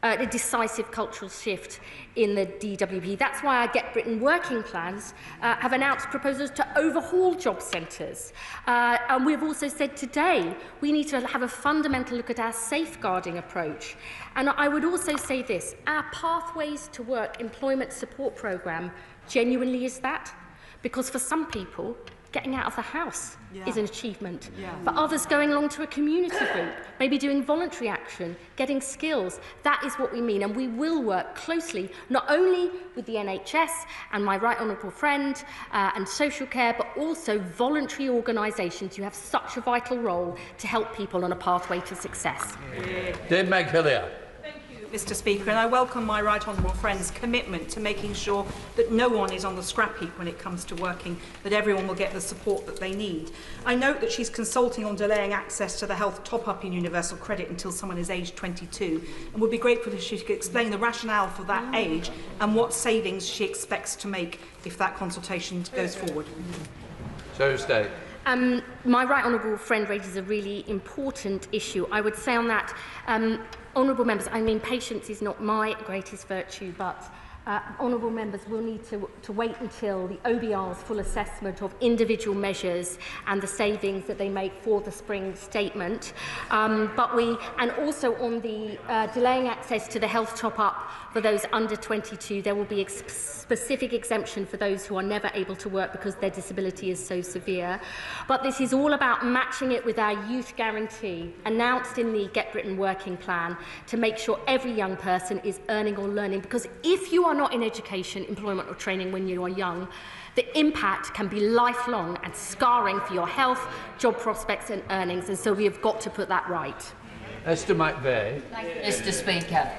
a decisive cultural shift in the DWP. That's why our Get Britain working plans have announced proposals to overhaul job centres. And we've also said today we need to have a fundamental look at our safeguarding approach. And I would also say this, our Pathways to Work employment support programme genuinely is that, because for some people, getting out of the house is an achievement. For others, going along to a community group, maybe doing voluntary action, getting skills, that is what we mean. And we will work closely, not only with the NHS and my right honourable friend and social care, but also voluntary organisations who have such a vital role to help people on a pathway to success. Dave McHillier. Mr. Speaker, and I welcome my right honourable friend's commitment to making sure that no one is on the scrap heap when it comes to working, that everyone will get the support that they need. I note that she's consulting on delaying access to the health top-up in universal credit until someone is aged 22, and would be grateful if she could explain the rationale for that age and what savings she expects to make if that consultation goes forward. My right honourable friend raises a really important issue. I would say on that, honourable members, I mean, patience is not my greatest virtue, but honourable members will need to wait until the OBR's full assessment of individual measures and the savings that they make for the spring statement. And also on the delaying access to the health top-up for those under 22, there will be a specific exemption for those who are never able to work because their disability is so severe. But this is all about matching it with our youth guarantee, announced in the Get Britain working plan, to make sure every young person is earning or learning. Because if you are not in education, employment or training when you are young, the impact can be lifelong and scarring for your health, job prospects and earnings. And so we have got to put that right. Esther McVeigh. Thank you, Mr. Speaker.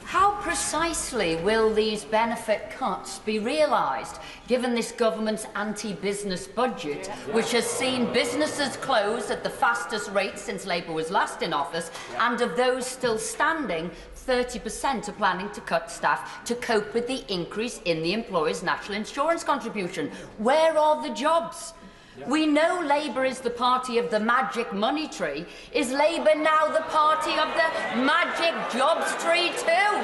How precisely will these benefit cuts be realised, given this government's anti-business budget, which has seen businesses close at the fastest rate since Labour was last in office, and of those still standing, 30% are planning to cut staff to cope with the increase in the employer's national insurance contribution? Where are the jobs? We know Labour is the party of the magic money tree. Is Labour now the party of the magic jobs tree too?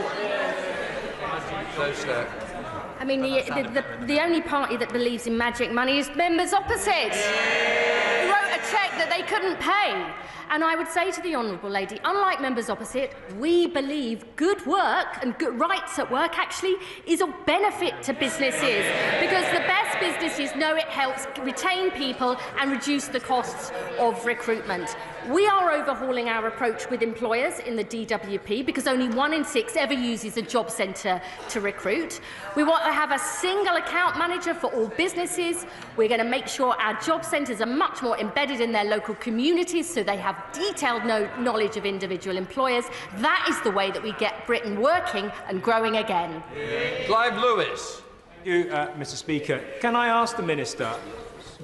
I mean, the only party that believes in magic money is members opposite, who wrote a cheque that they couldn't pay. And I would say to the honourable lady, unlike members opposite, we believe good work and good rights at work actually is of benefit to businesses, because the best businesses know it helps retain people and reduce the costs of recruitment. We are overhauling our approach with employers in the DWP, because only 1 in 6 ever uses a job centre to recruit. We want to have a single account manager for all businesses. We're going to make sure our job centres are much more embedded in their local communities, so they have detailed knowledge of individual employers. That is the way that we get Britain working and growing again. Clive Lewis. Thank you, Mr. Speaker. Can I ask the Minister,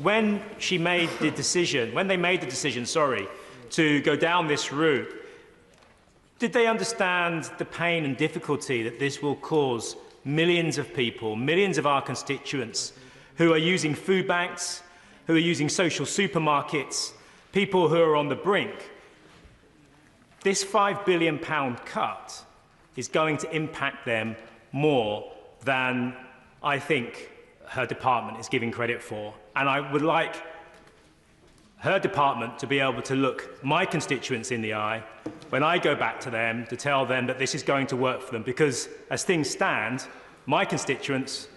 when they made the decision, to go down this route, did they understand the pain and difficulty that this will cause millions of people, millions of our constituents, who are using food banks, who are using social supermarkets, people who are on the brink? this £5 billion cut is going to impact them more than I think her department is giving credit for. And I would like her department to be able to look my constituents in the eye when I go back to them to tell them that this is going to work for them, because as things stand, my constituents,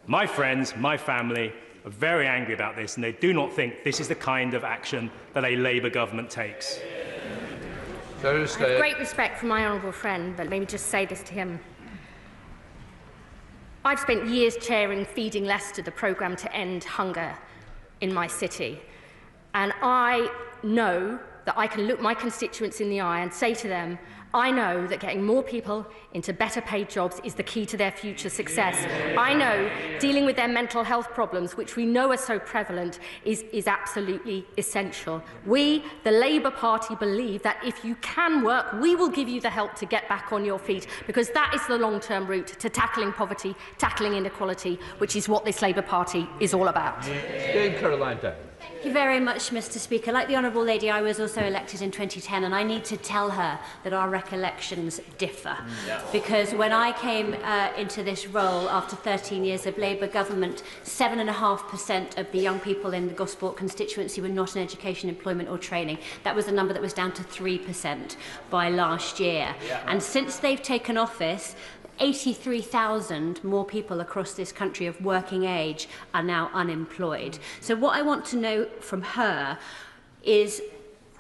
my friends, my family are very angry about this, and they do not think this is the kind of action that a Labour government takes. I have great respect for my honourable friend, but let me just say this to him. I've spent years chairing Feeding Leicester, the programme to end hunger in my city. And I know that I can look my constituents in the eye and say to them, I know that getting more people into better paid jobs is the key to their future success. I know dealing with their mental health problems, which we know are so prevalent, is absolutely essential. We, the Labour Party, believe that if you can work, we will give you the help to get back on your feet, because that is the long-term route to tackling poverty, tackling inequality, which is what this Labour Party is all about. Caroline Down. Thank you very much, Mr. Speaker. Like the Honourable Lady, I was also elected in 2010, and I need to tell her that our recollections differ. Because when I came into this role after 13 years of Labour government, 7.5% of the young people in the Gosport constituency were not in education, employment or training. That was a number that was down to 3% by last year. And since they've taken office, 83,000 more people across this country of working age are now unemployed. So what I want to know from her is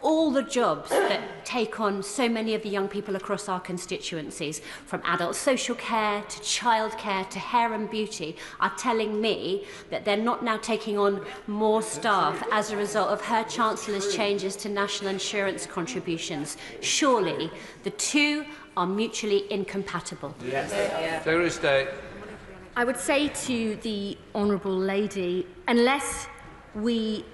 all the jobs that take on so many of the young people across our constituencies, from adult social care to childcare to hair and beauty, are telling me that they're not now taking on more staff as a result of her Chancellor's changes to national insurance contributions. Surely the two are mutually incompatible. Secretary of State. I would say to the honourable lady, unless we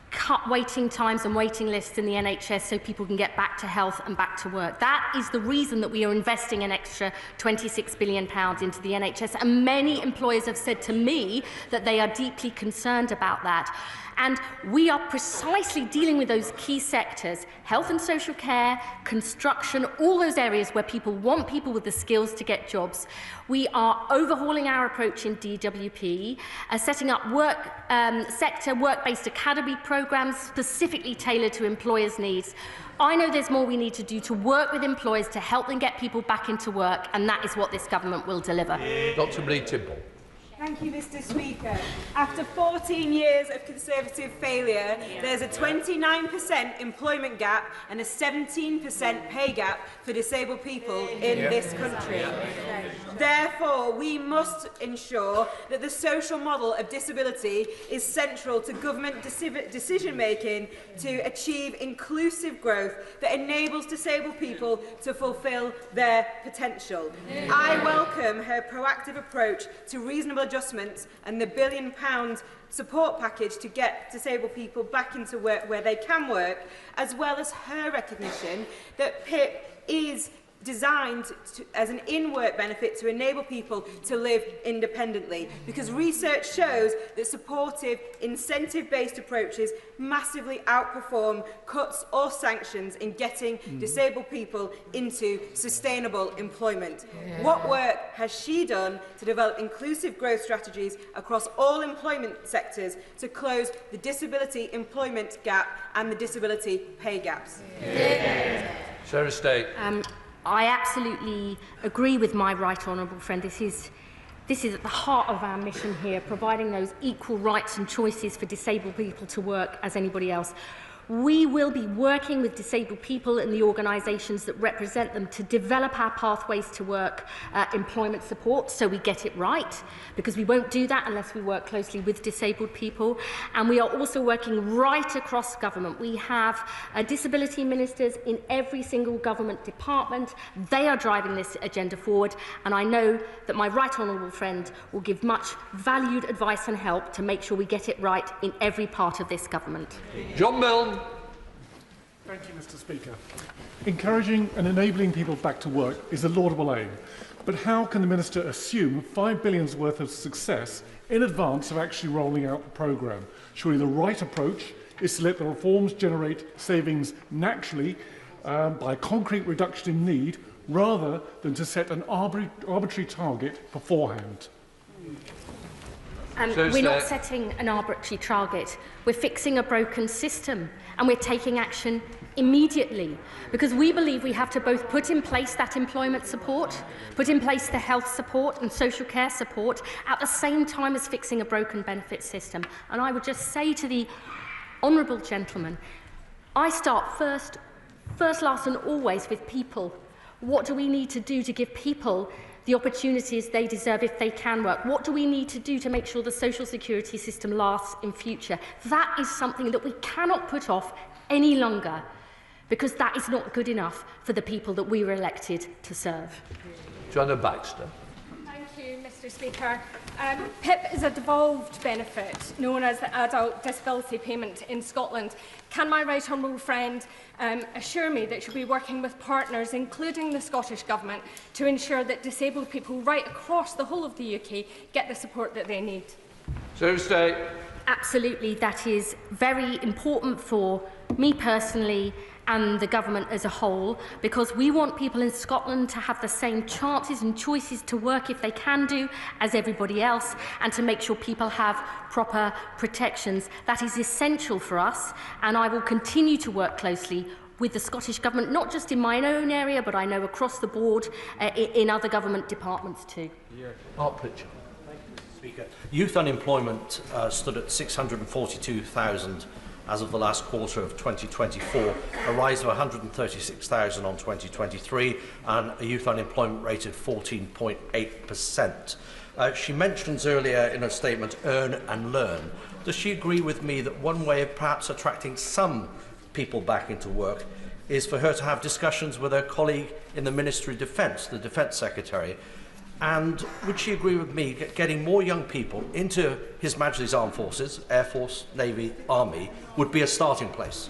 cut waiting times and waiting lists in the NHS so people can get back to health and back to work. That is the reason that we are investing an extra £26 billion into the NHS, and many employers have said to me that they are deeply concerned about that. And we are precisely dealing with those key sectors, health and social care, construction, all those areas where people want people with the skills to get jobs. We are overhauling our approach in DWP, setting up sector work-based academy programmes specifically tailored to employers' needs. I know there's more we need to do to work with employers to help them get people back into work, and that is what this government will deliver. Dr. Bree-Timble. Thank you, Mr. Speaker. After 14 years of Conservative failure, there's a 29% employment gap and a 17% pay gap for disabled people in this country. Therefore, we must ensure that the social model of disability is central to government decision-making to achieve inclusive growth that enables disabled people to fulfil their potential. I welcome her proactive approach to reasonable adjustments and the £1 billion support package to get disabled people back into work where they can work, as well as her recognition that PIP is designed as an in-work benefit to enable people to live independently, because research shows that supportive, incentive-based approaches massively outperform cuts or sanctions in getting disabled people into sustainable employment. What work has she done to develop inclusive growth strategies across all employment sectors to close the disability employment gap and the disability pay gaps? Secretary of State. I absolutely agree with my right honourable friend. This is at the heart of our mission here, providing those equal rights and choices for disabled people to work as anybody else. We will be working with disabled people and the organisations that represent them to develop our pathways to work employment support so we get it right, because we won't do that unless we work closely with disabled people. And we are also working right across government. We have disability ministers in every single government department. They are driving this agenda forward, and I know that my right honourable friend will give much valued advice and help to make sure we get it right in every part of this government. John Milne. Thank you, Mr. Speaker. Encouraging and enabling people back to work is a laudable aim, but how can the Minister assume £5 billion's worth of success in advance of actually rolling out the programme? Surely the right approach is to let the reforms generate savings naturally by a concrete reduction in need rather than to set an arbitrary target beforehand? We're not setting an arbitrary target. We're fixing a broken system, and we're taking action immediately, because we believe we have to both put in place that employment support, put in place the health support and social care support at the same time as fixing a broken benefit system. And I would just say to the honourable gentleman, I start first, last and always with people. What do we need to do to give people the opportunities they deserve if they can work? What do we need to do to make sure the social security system lasts in future? That is something that we cannot put off any longer, because that is not good enough for the people that we were elected to serve. Joanna Baxter. Thank you, Mr. Speaker. PIP is a devolved benefit known as the Adult Disability Payment in Scotland. Can my right honourable friend assure me that she'll be working with partners, including the Scottish Government, to ensure that disabled people right across the whole of the UK get the support that they need? Absolutely, that is very important for me personally and the government as a whole, because we want people in Scotland to have the same chances and choices to work if they can do as everybody else, and to make sure people have proper protections. That is essential for us, and I will continue to work closely with the Scottish Government, not just in my own area, but I know across the board in other government departments too. Mark Pritchard. Speaker. Youth unemployment stood at 642,000 as of the last quarter of 2024, a rise of 136,000 on 2023, and a youth unemployment rate of 14.8%. She mentions earlier in her statement, earn and learn. Does she agree with me that one way of perhaps attracting some people back into work is for her to have discussions with her colleague in the Ministry of Defence, the Defence Secretary? And would she agree with me that getting more young people into His Majesty's Armed Forces, Air Force, Navy, Army, would be a starting place?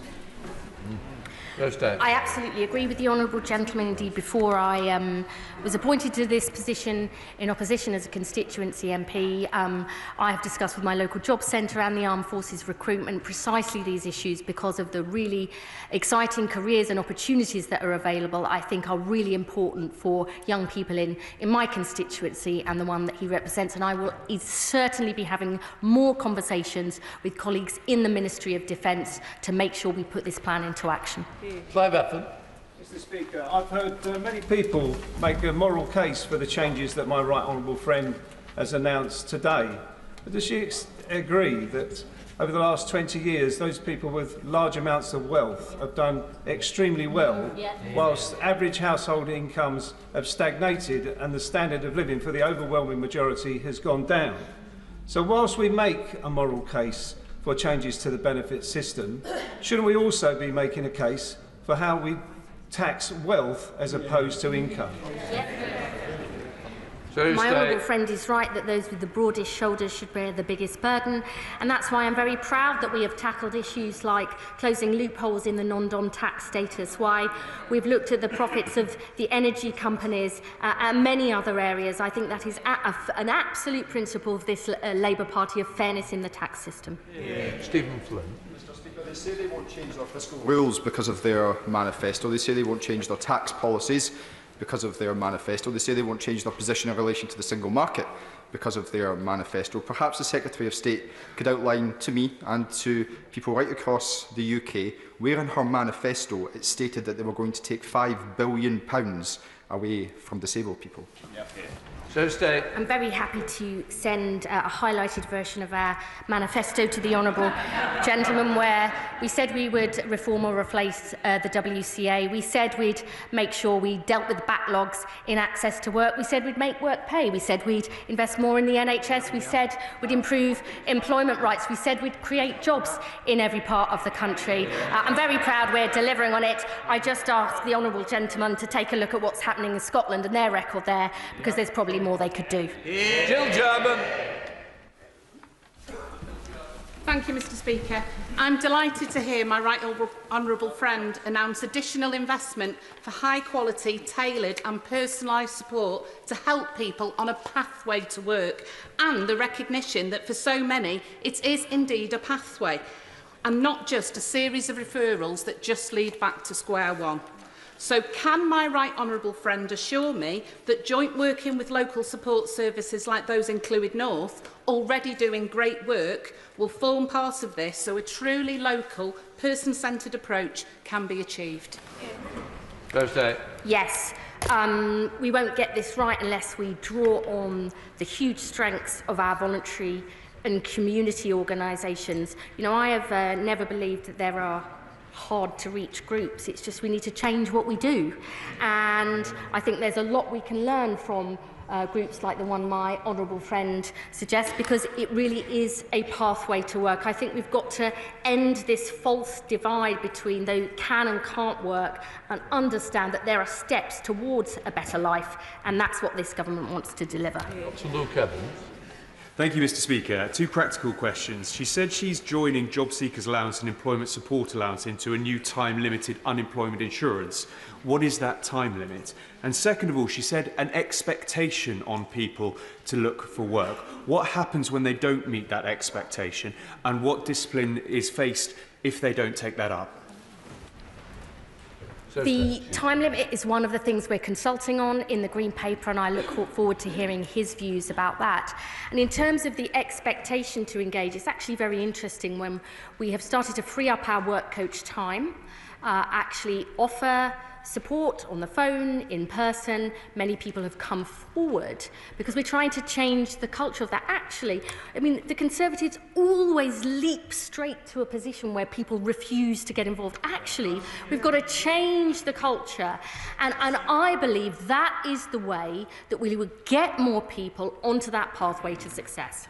I absolutely agree with the honourable gentleman. Indeed, before I was appointed to this position in opposition as a constituency MP, I have discussed with my local job centre and the Armed Forces recruitment precisely these issues, because of the really exciting careers and opportunities that are available. I think are really important for young people in my constituency and the one that he represents, and I will certainly be having more conversations with colleagues in the Ministry of Defence to make sure we put this plan into action. Clive Effin. Mr. Speaker, I've heard many people make a moral case for the changes that my right honourable friend has announced today. But does she agree that over the last 20 years, those people with large amounts of wealth have done extremely well, whilst average household incomes have stagnated and the standard of living for the overwhelming majority has gone down? So whilst we make a moral case for changes to the benefit system, shouldn't we also be making a case for how we tax wealth as opposed to income? My honourable friend is right that those with the broadest shoulders should bear the biggest burden, and that's why I'm very proud that we have tackled issues like closing loopholes in the non-dom tax status, why we've looked at the profits of the energy companies and many other areas. I think that is an absolute principle of this Labour Party, of fairness in the tax system. Stephen Flynn. They say they won't change their fiscal rules because of their manifesto. They say they won't change their tax policies because of their manifesto. They say they won't change their position in relation to the single market because of their manifesto. Perhaps the Secretary of State could outline to me and to people right across the UK where in her manifesto it stated that they were going to take £5 billion away from disabled people. I'm very happy to send a highlighted version of our manifesto to the honourable gentleman, where we said we would reform or replace the WCA. We said we'd make sure we dealt with backlogs in access to work. We said we'd make work pay. We said we'd invest more in the NHS. We said we'd improve employment rights. We said we'd create jobs in every part of the country. I'm very proud we're delivering on it. I just asked the honourable gentleman to take a look at what's happening in Scotland and their record there, because there's probably more they could do. Jill German. Thank you, Mr. Speaker. I'm delighted to hear my right honourable friend announce additional investment for high-quality, tailored and personalised support to help people on a pathway to work, and the recognition that for so many it is indeed a pathway. and not just a series of referrals that just lead back to square one. So can my right honourable friend assure me that joint working with local support services like those in Clwyd North, already doing great work, will form part of this so a truly local, person-centred approach can be achieved? Yes. We won't get this right unless we draw on the huge strengths of our voluntary and community organisations. You know, I have never believed that there are hard-to-reach groups. It's just we need to change what we do. And I think there's a lot we can learn from groups like the one my honourable friend suggests, because it really is a pathway to work. I think we've got to end this false divide between those who can and can't work and understand that there are steps towards a better life, and that's what this government wants to deliver. Dr. Luke Evans. Thank you, Mr. Speaker. Two practical questions. She said she's joining Job Seekers Allowance and Employment Support Allowance into a new time-limited unemployment insurance. What is that time limit? And second of all, she said an expectation on people to look for work. What happens when they don't meet that expectation, and what discipline is faced if they don't take that up? The time limit is one of the things we're consulting on in the Green Paper, and I look forward to hearing his views about that. And in terms of the expectation to engage, it's actually very interesting when we have started to free up our work coach time, actually offer support on the phone, in person. Many people have come forward because we're trying to change the culture of that. Actually, I mean, the Conservatives always leap straight to a position where people refuse to get involved. Actually, we've got to change the culture. And I believe that is the way that we would get more people onto that pathway to success.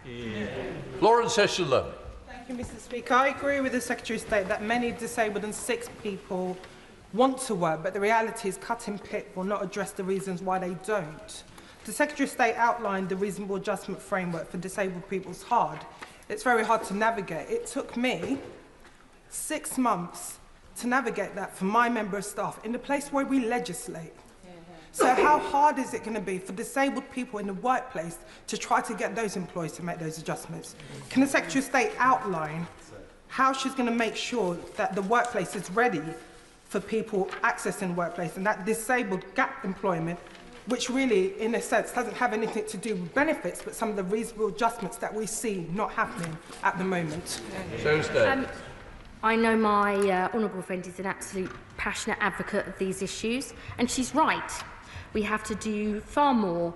Lawrence Eshelin. Thank you, Mr. Speaker. I agree with the Secretary of State that many disabled and sick people want to work, but the reality is cutting PIP will not address the reasons why they don't. The Secretary of State outlined the reasonable adjustment framework for disabled people is hard. It's very hard to navigate. It took me 6 months to navigate that for my member of staff in the place where we legislate. So how hard is it going to be for disabled people in the workplace to try to get those employees to make those adjustments? Can the Secretary of State outline how she's going to make sure that the workplace is ready for people accessing the workplace, and that disabled gap employment, which really, in a sense, doesn't have anything to do with benefits, but some of the reasonable adjustments that we see not happening at the moment? I know my honourable friend is an absolute passionate advocate of these issues, and she's right. We have to do far more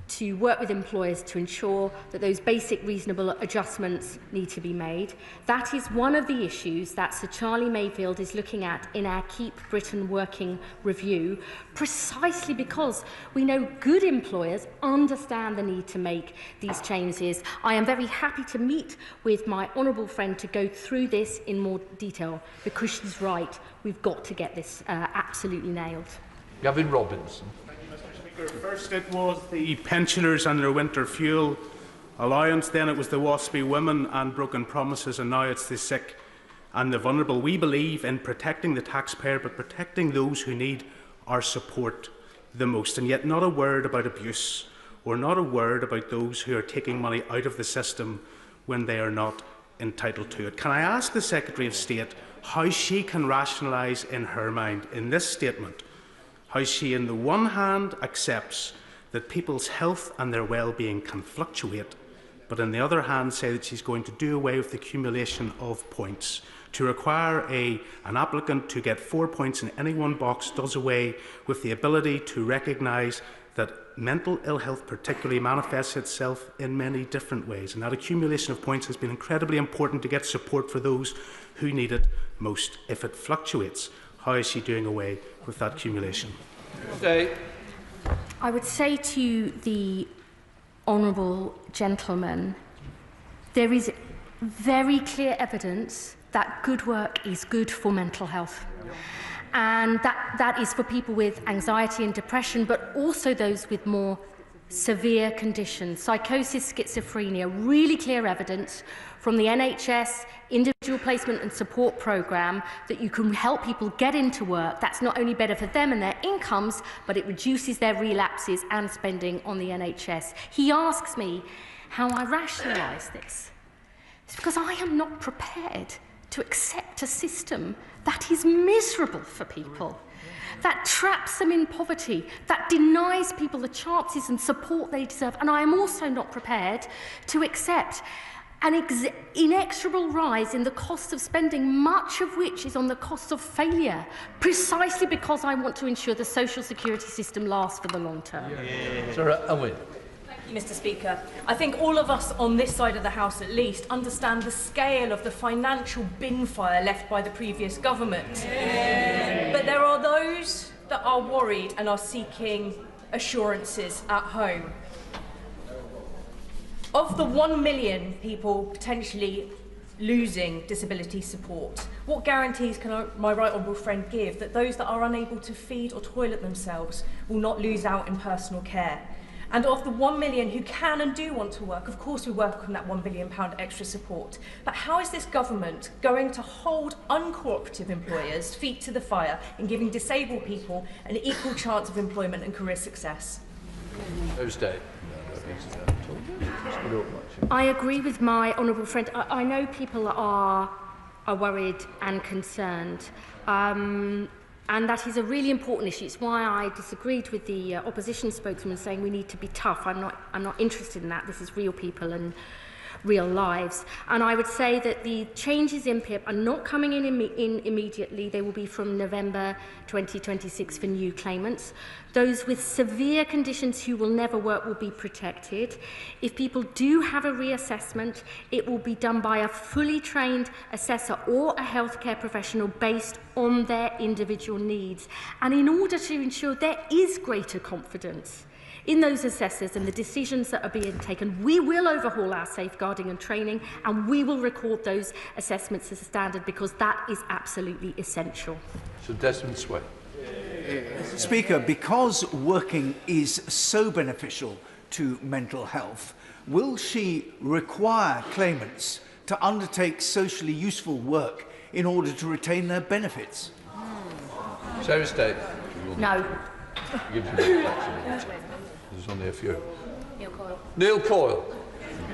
to work with employers to ensure that those basic reasonable adjustments need to be made. That is one of the issues that Sir Charlie Mayfield is looking at in our Keep Britain Working review, precisely because we know good employers understand the need to make these changes. I am very happy to meet with my honourable friend to go through this in more detail, because she's right. We've got to get this absolutely nailed. Gavin Robinson. First it was the pensioners and their winter fuel allowance, then it was the waspy women and broken promises, and now it's the sick and the vulnerable. We believe in protecting the taxpayer, but protecting those who need our support the most, and yet not a word about abuse, or not a word about those who are taking money out of the system when they are not entitled to it. Can I ask the Secretary of State how she can rationalise in her mind in this statement how she, on the one hand, accepts that people's health and their well-being can fluctuate, but on the other hand say that she's going to do away with the accumulation of points. To require an applicant to get 4 points in any one box does away with the ability to recognise that mental ill health particularly manifests itself in many different ways, and that accumulation of points has been incredibly important to get support for those who need it most. If it fluctuates, how is she doing away with that accumulation? I would say to the honourable gentleman, there is very clear evidence that good work is good for mental health. And that is for people with anxiety and depression, but also those with more severe conditions, psychosis, schizophrenia. Really clear evidence from the NHS individual placement and support programme that you can help people get into work. That's not only better for them and their incomes, but it reduces their relapses and spending on the NHS. He asks me how I rationalise this. It's because I am not prepared to accept a system that is miserable for people, that traps them in poverty, that denies people the chances and support they deserve. And I am also not prepared to accept an inexorable rise in the cost of spending, much of which is on the cost of failure, precisely because I want to ensure the social security system lasts for the long term. Sarah Owen. Mr. Speaker, I think all of us on this side of the House at least understand the scale of the financial bin fire left by the previous government. But there are those that are worried and are seeking assurances at home. Of the 1 million people potentially losing disability support, what guarantees can my right honourable friend give that those that are unable to feed or toilet themselves will not lose out in personal care? And of the 1 million who can and do want to work, of course we welcome that £1 billion extra support. But how is this government going to hold uncooperative employers' feet to the fire in giving disabled people an equal chance of employment and career success? Thursday. I agree with my honourable friend. I know people are worried and concerned. And that is a really important issue. It's why I disagreed with the opposition spokesman saying we need to be tough. I'm not interested in that. This is real people and real lives. And I would say that the changes in PIP are not coming in immediately. They will be from November 2026 for new claimants. Those with severe conditions who will never work will be protected. If people do have a reassessment, it will be done by a fully trained assessor or a healthcare professional based on their individual needs. And in order to ensure there is greater confidence in those assessors and the decisions that are being taken, we will overhaul our safeguarding and training, and we will record those assessments as a standard, because that is absolutely essential. So Desmond Sway. Speaker, because working is so beneficial to mental health, will she require claimants to undertake socially useful work in order to retain their benefits? Sarah State. No. Gives you the flexibility. There's only a few. Neil Coyle. Neil Coyle.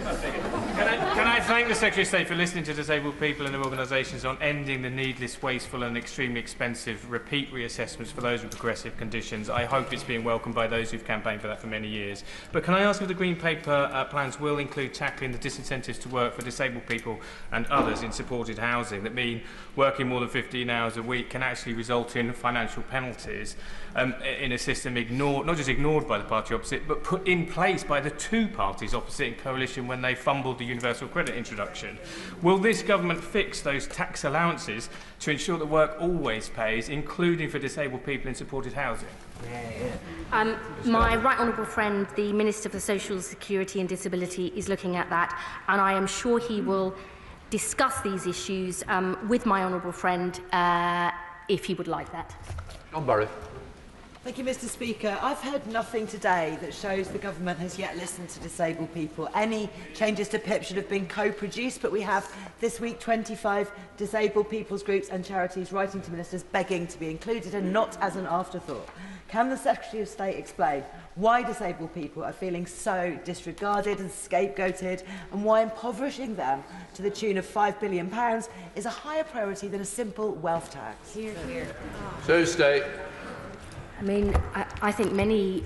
Can I thank the Secretary of State for listening to disabled people and their organisations on ending the needless, wasteful and extremely expensive repeat reassessments for those with progressive conditions. I hope it's being welcomed by those who've campaigned for that for many years. But can I ask if the Green Paper plans will include tackling the disincentives to work for disabled people and others in supported housing that mean working more than 15 hours a week can actually result in financial penalties in a system not just ignored by the party opposite, but put in place by the two parties opposite in coalition when they fumbled the universal credit introduction? Will this government fix those tax allowances to ensure that work always pays, including for disabled people in supported housing? My right honourable friend, the Minister for Social Security and Disability, is looking at that, and I am sure he will discuss these issues with my honourable friend if he would like that. John Barry. Thank you, Mr. Speaker. I've heard nothing today that shows the government has yet listened to disabled people. Any changes to PIP should have been co-produced, but we have this week 25 disabled people's groups and charities writing to ministers begging to be included and not as an afterthought. Can the Secretary of State explain why disabled people are feeling so disregarded and scapegoated, and why impoverishing them to the tune of £5 billion is a higher priority than a simple wealth tax? Hear, hear. Thursday. I mean, I think many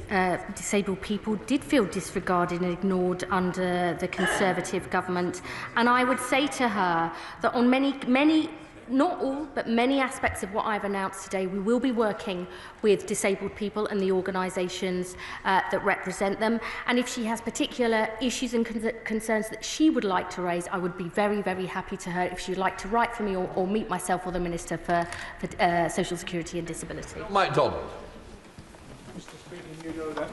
disabled people did feel disregarded and ignored under the Conservative government. And I would say to her that on many, not all, but many aspects of what I've announced today, we will be working with disabled people and the organisations that represent them. And if she has particular issues and concerns that she would like to raise, I would be very, very happy to her if she would like to write for me or meet myself or the Minister for Social Security and Disability. Mike Donald. Mr. Speaker, you know that